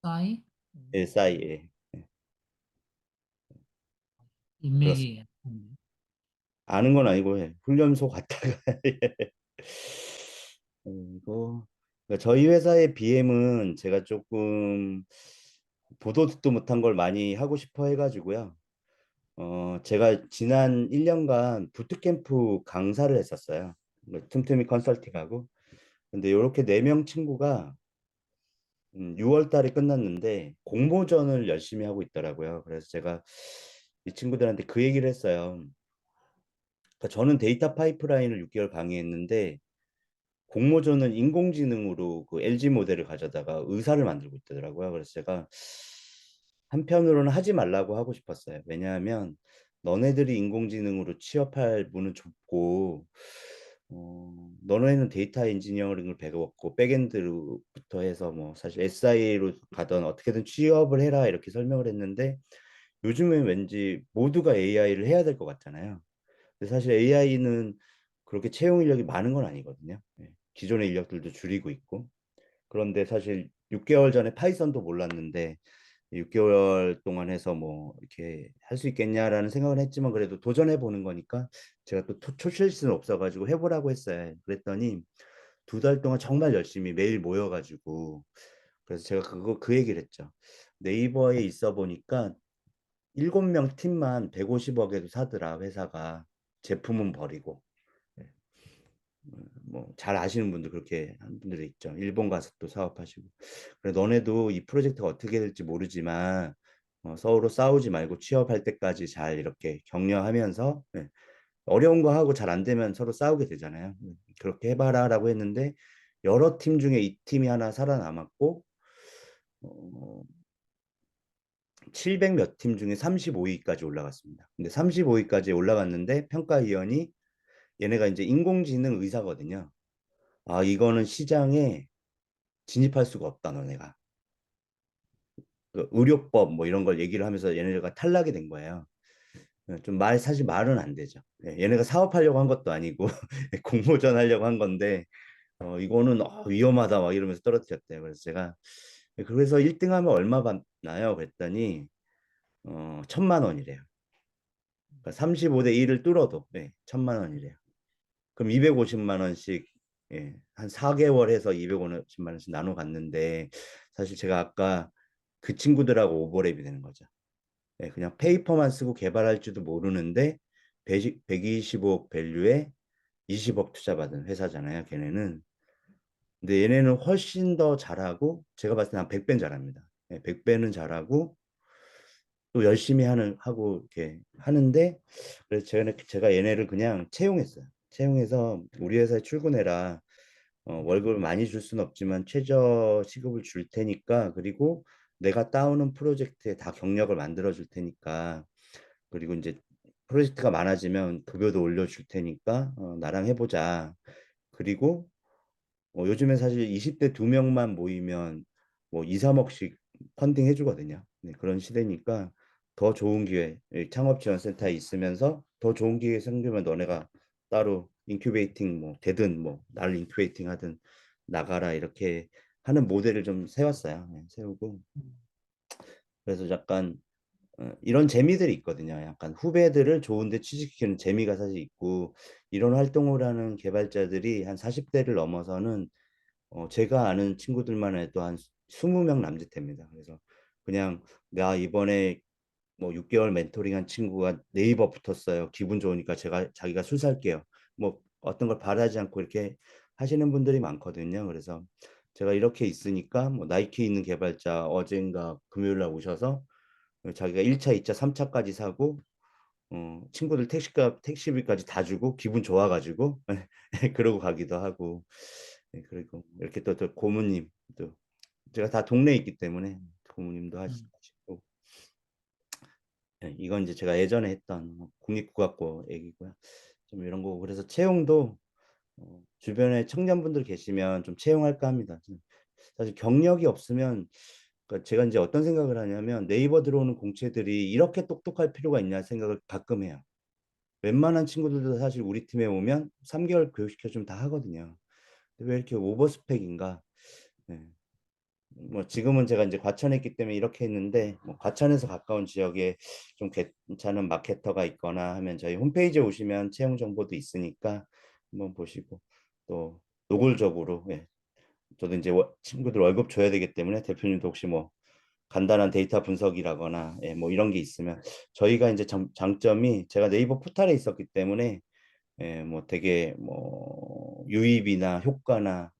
싸이? 싸이. 그렇습니다. 인맥이 약한데. 아는 건 아니고 훈련소 갔다가 이거 그러니까 저희 회사의 BM은 제가 조금 보도 듣도 못한 걸 많이 하고 싶어 해가지고요. 제가 지난 1년간 부트캠프 강사를 했었어요. 틈틈이 컨설팅하고. 근데 이렇게 4명 친구가 6월 달에 끝났는데 공모전을 열심히 하고 있더라고요. 그래서 제가 이 친구들한테 그 얘기를 했어요. 그러니까 저는 데이터 파이프라인을 6개월 강의했는데 공모전은 인공지능으로 그 LG 모델을 가져다가 의사를 만들고 있더라고요. 그래서 제가 한편으로는 하지 말라고 하고 싶었어요. 왜냐하면 너네들이 인공지능으로 취업할 문은 좁고 너네는 데이터 엔지니어링을 배웠고 백엔드부터 해서 뭐 사실 SI로 가던 어떻게든 취업을 해라 이렇게 설명을 했는데 요즘엔 왠지 모두가 AI를 해야 될 것 같잖아요. 근데 사실 AI는 그렇게 채용 인력이 많은 건 아니거든요. 기존의 인력들도 줄이고 있고. 그런데 사실 6개월 전에 파이썬도 몰랐는데 6개월 동안 해서 뭐 이렇게 할 수 있겠냐라는 생각을 했지만 그래도 도전해 보는 거니까 제가 또 초칠 수는 없어가지고 해보라고 했어요. 그랬더니 2달 동안 정말 열심히 매일 모여가지고 그래서 제가 그 얘기를 했죠. 네이버에 있어 보니까 7명 팀만 150억에도 사더라 회사가 제품은 버리고 뭐 잘 아시는 분들 그렇게 한 분들이 있죠. 일본 가서 또 사업하시고. 그래 너네도 이 프로젝트가 어떻게 될지 모르지만 서로 싸우지 말고 취업할 때까지 잘 이렇게 격려하면서 어려운 거 하고 잘 안 되면 서로 싸우게 되잖아요. 그렇게 해봐라라고 했는데 여러 팀 중에 이 팀이 하나 살아남았고 700 몇 팀 중에 35위까지 올라갔습니다. 근데 35위까지 올라갔는데 평가위원이 얘네가 이제 인공지능 의사거든요. 아, 이거는 시장에 진입할 수가 없다, 너네가. 그 의료법 뭐 이런 걸 얘기를 하면서 얘네가 탈락이 된 거예요. 좀 사실 말은 안 되죠. 얘네가 사업하려고 한 것도 아니고 공모전 하려고 한 건데 이거는 위험하다 막 이러면서 떨어뜨렸대요. 그래서 제가 그래서 1등 하면 얼마 받나요? 그랬더니 1,000만 원이래요. 그러니까 35대 1을 뚫어도 1,000만 원이래요. 그럼 250만 원씩 예, 한 4개월 해서 250만 원씩 나눠 갔는데 사실 제가 아까 그 친구들하고 오버랩이 되는 거죠. 예, 그냥 페이퍼만 쓰고 개발할 줄도 모르는데 125억 밸류에 20억 투자받은 회사잖아요, 걔네는. 근데 얘네는 훨씬 더 잘하고 제가 봤을 때 한 100배는 잘합니다. 예, 100배는 잘하고 또 열심히 하고 이렇게 하는데 그래서 제가 얘네를 그냥 채용했어요. 채용해서 우리 회사에 출근해라. 월급을 많이 줄 수는 없지만 최저 시급을 줄 테니까 그리고 내가 따오는 프로젝트에 다 경력을 만들어 줄 테니까 그리고 이제 프로젝트가 많아지면 급여도 올려줄 테니까 나랑 해보자. 그리고 요즘에 사실 20대 2명만 모이면 뭐 2, 3억씩 펀딩 해주거든요. 네, 그런 시대니까 더 좋은 기회, 창업지원센터에 있으면서 더 좋은 기회 생기면 너네가 따로 인큐베이팅 뭐 되든 뭐 나를 인큐베이팅 하든 나가라 이렇게 하는 모델을 좀 세웠어요. 네, 세우고 그래서 약간 이런 재미들이 있거든요. 약간 후배들을 좋은데 취직시키는 재미가 사실 있고 이런 활동을 하는 개발자들이 한 40대를 넘어서는 제가 아는 친구들만 해도 한 20명 남짓됩니다. 그래서 그냥 나 이번에 뭐 6개월 멘토링한 친구가 네이버 붙었어요. 기분 좋으니까 자기가 술 살게요. 뭐 어떤 걸 바라지 않고 이렇게 하시는 분들이 많거든요. 그래서 제가 이렇게 있으니까 뭐 나이키 있는 개발자 어젠가 금요일 날 오셔서 자기가 1차, 2차, 3차까지 사고 친구들 택시비까지 다 주고 기분 좋아가지고 그러고 가기도 하고 그리고 이렇게 또 고모님 또 제가 다 동네에 있기 때문에 고모님도 음. 하시고 이건 이제 제가 예전에 했던 국립국악고 얘기고요. 좀 이런 거 그래서 채용도 주변에 청년분들 계시면 좀 채용할까 합니다. 사실 경력이 없으면 그러니까 제가 이제 어떤 생각을 하냐면 네이버 들어오는 공채들이 이렇게 똑똑할 필요가 있냐 생각을 가끔 해요. 웬만한 친구들도 사실 우리 팀에 오면 3개월 교육시켜주면 다 하거든요. 근데 왜 이렇게 오버스펙인가? 네. 뭐 지금은 제가 이제 과천에 있기 때문에 이렇게 했는데 뭐 과천에서 가까운 지역에 좀 괜찮은 마케터가 있거나 하면 저희 홈페이지에 오시면 채용 정보도 있으니까 한번 보시고 또 노골적으로 저도 이제 친구들 월급 줘야 되기 때문에 대표님도 혹시 뭐 간단한 데이터 분석이라거나 뭐 이런 게 있으면 저희가 이제 장점이 제가 네이버 포탈에 있었기 때문에 뭐 되게 뭐 유입이나 효과나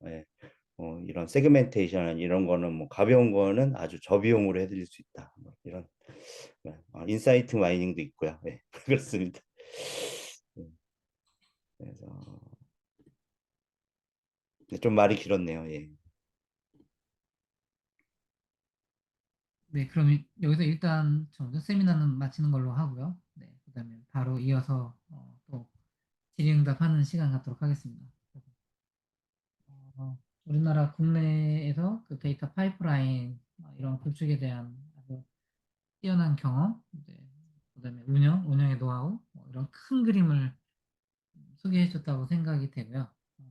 이런 세그멘테이션 이런 거는 뭐 가벼운 거는 아주 저비용으로 해드릴 수 있다. 뭐 이런 인사이트 마이닝도 있고요. 네, 그렇습니다. 그래서 좀 말이 길었네요. 예. 네, 그럼 여기서 일단 정도 세미나는 마치는 걸로 하고요. 네, 그다음에 바로 이어서 또 질의응답하는 시간 갖도록 하겠습니다. 우리나라 국내에서 그 데이터 파이프라인 이런 구축에 대한 아주 뛰어난 경험, 네, 그다음에 운영의 노하우 이런 큰 그림을 소개해 줬다고 생각이 되고요. 네.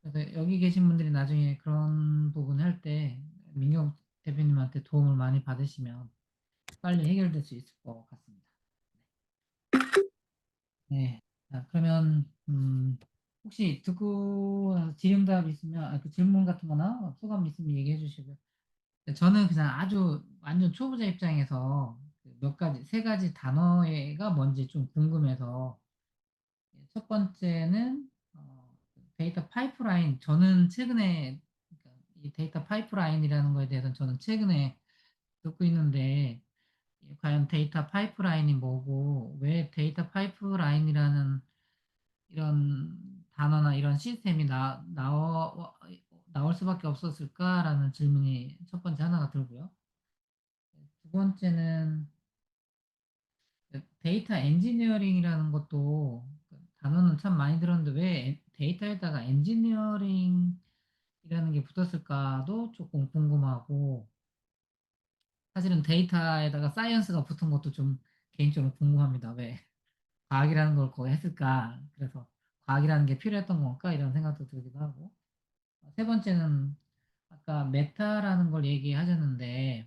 그래서 여기 계신 분들이 나중에 그런 부분 할 때 민경 대표님한테 도움을 많이 받으시면 빨리 해결될 수 있을 것 같습니다. 네. 자, 그러면 혹시 듣고 질의응답 있으면 그 질문 같은 거나 소감 있으면 얘기해 주시고요. 저는 그냥 아주 완전 초보자 입장에서 그몇 가지, 세 가지 단어가 뭔지 좀 궁금해서 첫 번째는 데이터 파이프라인. 저는 최근에 그러니까 이 데이터 파이프라인이라는 거에 대해서는 저는 최근에 듣고 있는데 과연 데이터 파이프라인이 뭐고 왜 데이터 파이프라인이라는 이런 단어나 이런 시스템이 나올 수밖에 없었을까라는 질문이 첫 번째 하나가 들고요. 두 번째는 데이터 엔지니어링이라는 것도 그 단어는 참 많이 들었는데 왜 데이터에다가 엔지니어링이라는 게 붙었을까도 조금 궁금하고 사실은 데이터에다가 사이언스가 붙은 것도 좀 개인적으로 궁금합니다. 왜 과학이라는 걸 거기 했을까? 그래서 과학이라는 게 필요했던 건가? 이런 생각도 들기도 하고. 세 번째는 아까 메타라는 걸 얘기하셨는데,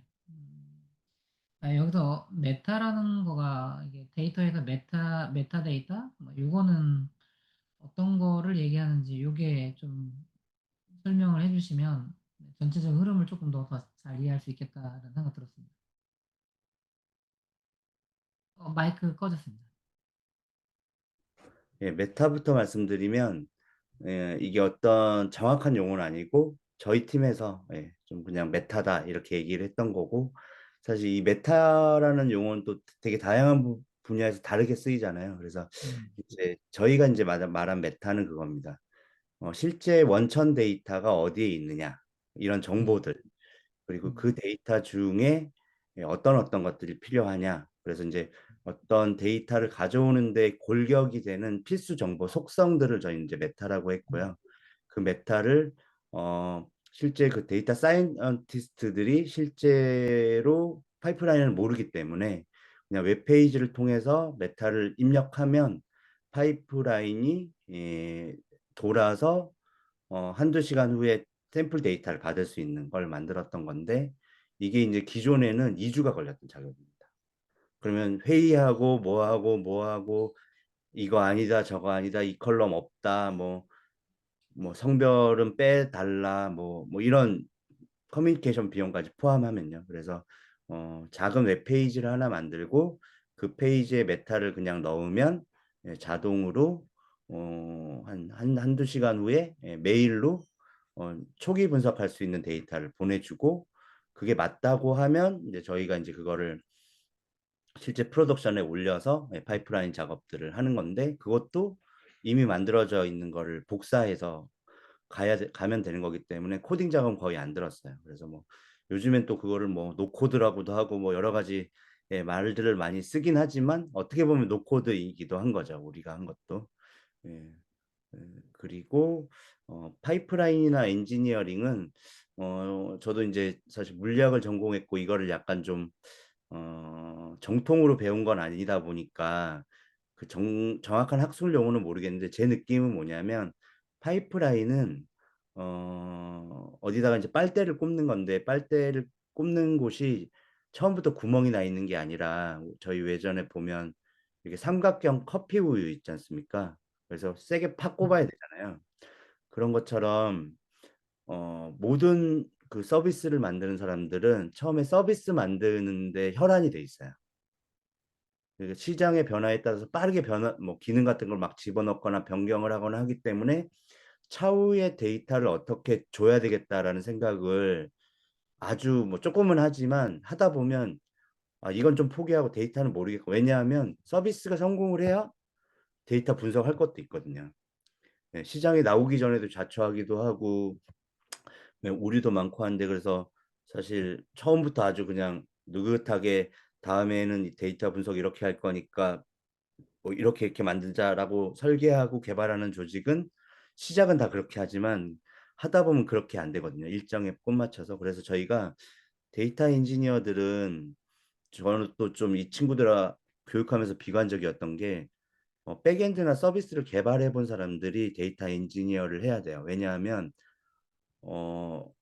여기서 메타라는 거가 이게 데이터에서 메타데이터? 뭐 이거는 어떤 거를 얘기하는지 요게 좀 설명을 해 주시면 전체적인 흐름을 조금 더 잘 이해할 수 있겠다라는 생각 들었습니다. 마이크 꺼졌습니다. 예, 메타부터 말씀드리면 이게 어떤 정확한 용어는 아니고 저희 팀에서 좀 그냥 메타다 이렇게 얘기를 했던 거고 사실 이 메타라는 용어는 또 되게 다양한 분야에서 다르게 쓰이잖아요. 그래서 음. 이제 저희가 이제 말한 메타는 그겁니다. 실제 원천 데이터가 어디에 있느냐 이런 음. 정보들 그리고 음. 그 데이터 중에 어떤 것들이 필요하냐. 그래서 이제 어떤 데이터를 가져오는데 골격이 되는 필수 정보 속성들을 저희 이제 메타라고 음. 했고요. 그 메타를 실제 그 데이터 사이언티스트들이 실제로 파이프라인을 모르기 때문에 그냥 웹페이지를 통해서 메타를 입력하면 파이프라인이 돌아서 한두 시간 후에 샘플 데이터를 받을 수 있는 걸 만들었던 건데 이게 이제 기존에는 2주가 걸렸던 작업입니다. 그러면 회의하고 뭐하고 이거 아니다 저거 아니다 이 컬럼 없다 뭐 성별은 빼달라 뭐 이런 커뮤니케이션 비용까지 포함하면요. 그래서 작은 웹페이지를 하나 만들고 그 페이지에 메타를 그냥 넣으면 자동으로 한두 시간 후에 메일로 초기 분석할 수 있는 데이터를 보내주고 그게 맞다고 하면 이제 저희가 이제 그거를 실제 프로덕션에 올려서 파이프라인 작업들을 하는 건데 그것도 이미 만들어져 있는 거를 복사해서 가면 되는 거기 때문에 코딩 작업은 거의 안 들었어요. 그래서 뭐 요즘엔 또 그거를 뭐 노코드라고도 하고 뭐 여러 가지 말들을 많이 쓰긴 하지만 어떻게 보면 노코드이기도 한 거죠. 우리가 한 것도. 예. 그리고 파이프라인이나 엔지니어링은 저도 이제 사실 물리학을 전공했고 이거를 약간 좀 정통으로 배운 건 아니다 보니까 그 정확한 학술 용어는 모르겠는데 제 느낌은 뭐냐면 파이프라인은 어디다가 이제 빨대를 꼽는 건데 빨대를 꼽는 곳이 처음부터 구멍이 나 있는 게 아니라 저희 외전에 보면 이렇게 삼각형 커피 우유 있지 않습니까? 그래서 세게 팍 꼽아야 음. 되잖아요. 그런 것처럼 모든 그 서비스를 만드는 사람들은 처음에 서비스 만드는데 혈안이 돼 있어요. 그러니까 시장의 변화에 따라서 빠르게 뭐 기능 같은 걸 막 집어넣거나 변경을 하거나 하기 때문에 차후의 데이터를 어떻게 줘야 되겠다라는 생각을 아주 뭐 조금은 하지만 하다 보면 이건 좀 포기하고 데이터는 모르겠고 왜냐하면 서비스가 성공을 해야 데이터 분석할 것도 있거든요. 시장에 나오기 전에도 자초하기도 하고 오류도 많고 한데 그래서 사실 처음부터 아주 그냥 느긋하게 다음에는 이 데이터 분석 이렇게 할 거니까 뭐 이렇게 만들자라고 설계하고 개발하는 조직은 시작은 다 그렇게 하지만 하다 보면 그렇게 안 되거든요. 일정에 못 맞춰서. 그래서 저희가 데이터 엔지니어들은 저는 또 좀 이 친구들아 교육하면서 비관적이었던 게 백엔드나 서비스를 개발해 본 사람들이 데이터 엔지니어를 해야 돼요. 왜냐하면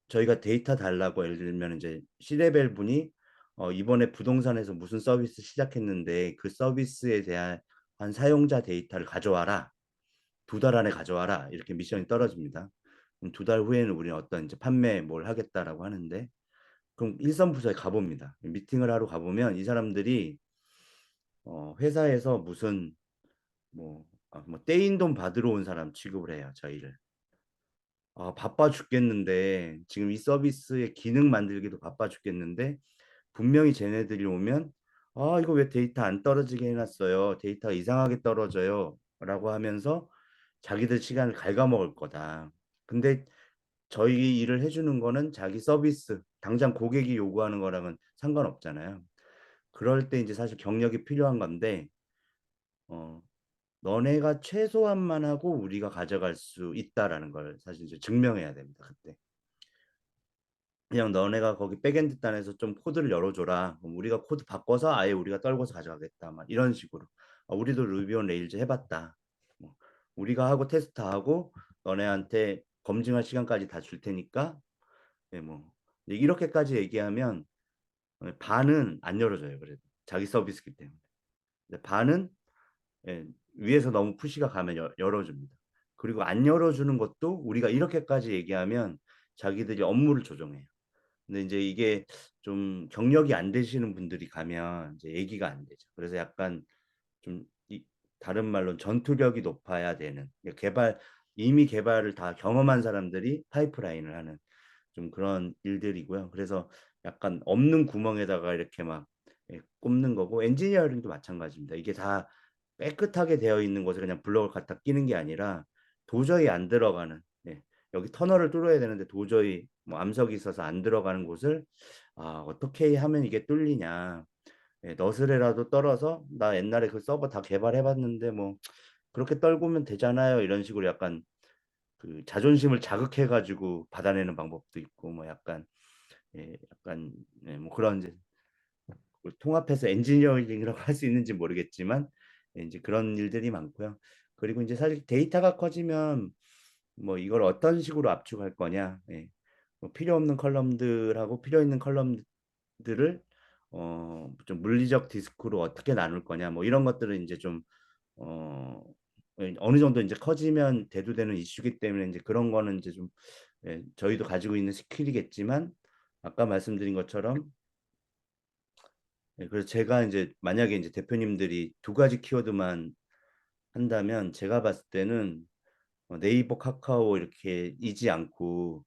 저희가 데이터 달라고 예를 들면 이제 C레벨 분이 이번에 부동산에서 무슨 서비스 시작했는데 그 서비스에 대한 사용자 데이터를 가져와라. 2달 안에 가져와라. 이렇게 미션이 떨어집니다. 그럼 2달 후에는 우리는 어떤 이제 판매 뭘 하겠다라고 하는데 그럼 일선 부서에 가봅니다. 미팅을 하러 가보면 이 사람들이 회사에서 무슨 뭐 떼인 돈 받으러 온 사람 취급을 해요. 저희를. 바빠 죽겠는데 지금 이 서비스의 기능 만들기도 바빠 죽겠는데 분명히 쟤네들이 오면 이거 왜 데이터 안 떨어지게 해놨어요. 데이터 이상하게 떨어져요. 라고 하면서 자기들 시간을 갉아먹을 거다. 근데 저희 일을 해주는 거는 자기 서비스, 당장 고객이 요구하는 거랑은 상관없잖아요. 그럴 때 이제 사실 경력이 필요한 건데 어, 너네가 최소한만 하고 우리가 가져갈 수 있다라는 걸 사실 이제 증명해야 됩니다. 그때. 그냥 너네가 거기 백엔드 단에서 좀 코드를 열어줘라. 그럼 우리가 코드 바꿔서 아예 우리가 떨궈서 가져가겠다. 막 이런 식으로. 우리도 루비 온 레일즈 해봤다. 뭐, 우리가 하고 테스트하고 너네한테 검증할 시간까지 다 줄 테니까 뭐 이렇게까지 얘기하면 반은 안 열어줘요. 그래도 자기 서비스기 때문에. 근데 반은 위에서 너무 푸시가 가면 열어줍니다. 그리고 안 열어주는 것도 우리가 이렇게까지 얘기하면 자기들이 업무를 조정해요. 근데 이제 이게 좀 경력이 안 되시는 분들이 가면 이제 얘기가 안 되죠. 그래서 약간 좀 다른 말로 전투력이 높아야 되는 이미 개발을 다 경험한 사람들이 파이프라인을 하는 좀 그런 일들이고요. 그래서 약간 없는 구멍에다가 이렇게 막 꼽는 거고, 엔지니어링도 마찬가지입니다. 이게 다 깨끗하게 되어 있는 곳에 그냥 블럭을 갖다 끼는 게 아니라 도저히 안 들어가는, 여기 터널을 뚫어야 되는데 도저히 뭐 암석이 있어서 안 들어가는 곳을 어떻게 하면 이게 뚫리냐, 너스레라도 떨어서 나 옛날에 그 서버 다 개발해봤는데 뭐 그렇게 떨구면 되잖아요, 이런 식으로 약간 그 자존심을 자극해가지고 받아내는 방법도 있고, 뭐 약간 뭐 그런 이제 통합해서 엔지니어링이라고 할 수 있는지 모르겠지만, 이제 그런 일들이 많고요. 그리고 이제 사실 데이터가 커지면 뭐 이걸 어떤 식으로 압축할 거냐, 뭐 필요 없는 컬럼들하고 필요 있는 컬럼들을 좀 물리적 디스크로 어떻게 나눌 거냐, 뭐 이런 것들은 이제 좀 어, 어느 정도 이제 커지면 대두되는 이슈기 때문에 이제 그런 거는 이제 좀 저희도 가지고 있는 스킬이겠지만, 아까 말씀드린 것처럼 그래서 제가 이제 만약에 이제 대표님들이 두 가지 키워드만 한다면 제가 봤을 때는 네이버, 카카오 이렇게 이지 않고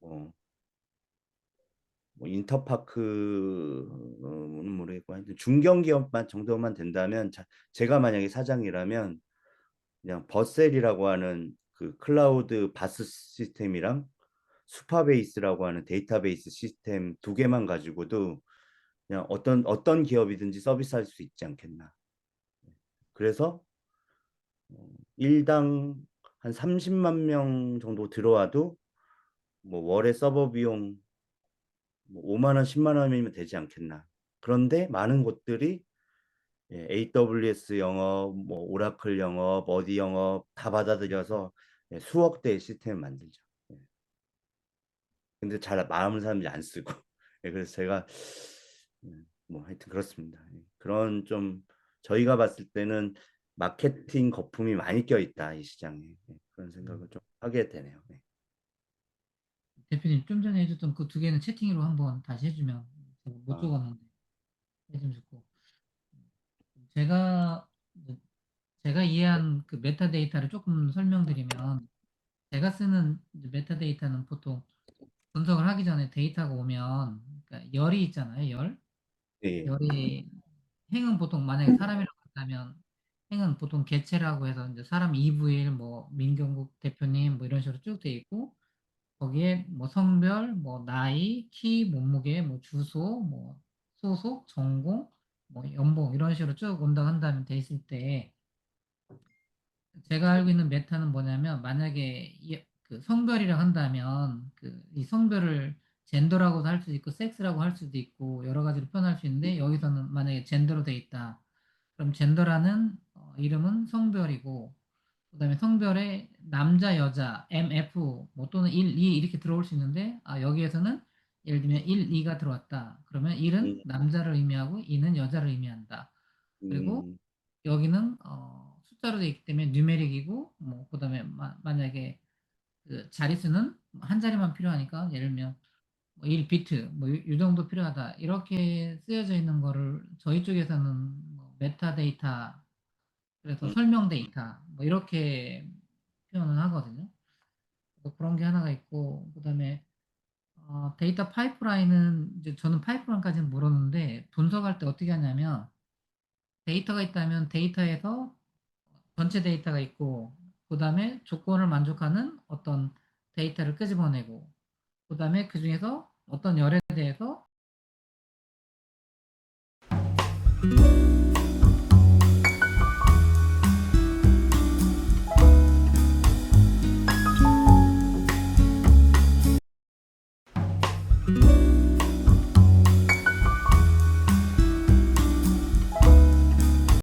어, 뭐 인터파크는 모르겠고 하여튼 중견기업만 정도만 된다면, 제가 만약에 사장이라면 그냥 버셀이라고 하는 그 클라우드 바스 시스템이랑 수파베이스라고 하는 데이터베이스 시스템 두 개만 가지고도 그냥 어떤 기업이든지 서비스할 수 있지 않겠나. 그래서 일당 한 30만 명 정도 들어와도 뭐 월에 서버 비용 뭐 5만 원, 10만 원이면 되지 않겠나. 그런데 많은 곳들이 AWS 영업, 뭐 오라클 영업, 어디 영업 다 받아들여서 수억 대의 시스템을 만들죠. 근데 잘 마음을 사람들이 안 쓰고. 그래서 제가 뭐 하여튼 그렇습니다. 그런 좀 저희가 봤을 때는 마케팅 거품이 많이 껴있다, 이 시장에. 그런 생각을 좀 하게 되네요. 대표님 좀 전에 해줬던 그 두 개는 채팅으로 한번 다시 해주면 제가 못 적었는데 해주면 좋고, 제가 제가 이해한 그 메타데이터를 조금 설명드리면, 제가 쓰는 이제 메타데이터는 보통 분석을 하기 전에 데이터가 오면, 그러니까 열이 있잖아요, 예. 열이 행은 보통 만약에 사람이라고 한다면 행은 보통 개체라고 해서 이제 사람 2분의 1, 뭐 민경국 대표님 뭐 이런 식으로 쭉 돼 있고, 거기에 뭐 성별, 뭐 나이, 키, 몸무게, 뭐 주소, 뭐 소속, 전공, 뭐 연봉 이런 식으로 쭉 온다 한다면 돼 있을 때, 제가 알고 있는 메타는 뭐냐면, 만약에 그 성별이라고 한다면 그 이 성별을 젠더라고도 할 수도 있고 섹스라고 할 수도 있고 여러 가지로 표현할 수 있는데, 여기서는 만약에 젠더로 돼 있다. 그럼 젠더라는 이름은 성별이고, 그다음에 성별에 남자, 여자, MF 뭐 또는 1, 2 이렇게 들어올 수 있는데, 여기에서는 예를 들면 1, 2가 들어왔다. 그러면 1은 음, 남자를 의미하고 2는 여자를 의미한다. 그리고 음, 여기는 숫자로 되어 있기 때문에 뉴메릭이고, 뭐 그다음에 만약에 그 자릿수는 한 자리만 필요하니까 예를 들면 뭐 1비트 이 정도 필요하다, 이렇게 쓰여져 있는 거를 저희 쪽에서는 뭐 메타데이터, 그래서 음, 설명 데이터 뭐 이렇게 표현을 하거든요. 그래서 그런 게 하나가 있고, 그다음에 데이터 파이프라인은 이제 저는 파이프라인까지는 모르는데, 분석할 때 어떻게 하냐면, 데이터가 있다면 데이터에서 전체 데이터가 있고, 그다음에 조건을 만족하는 어떤 데이터를 끄집어내고, 그다음에 그 중에서 어떤 열에 대해서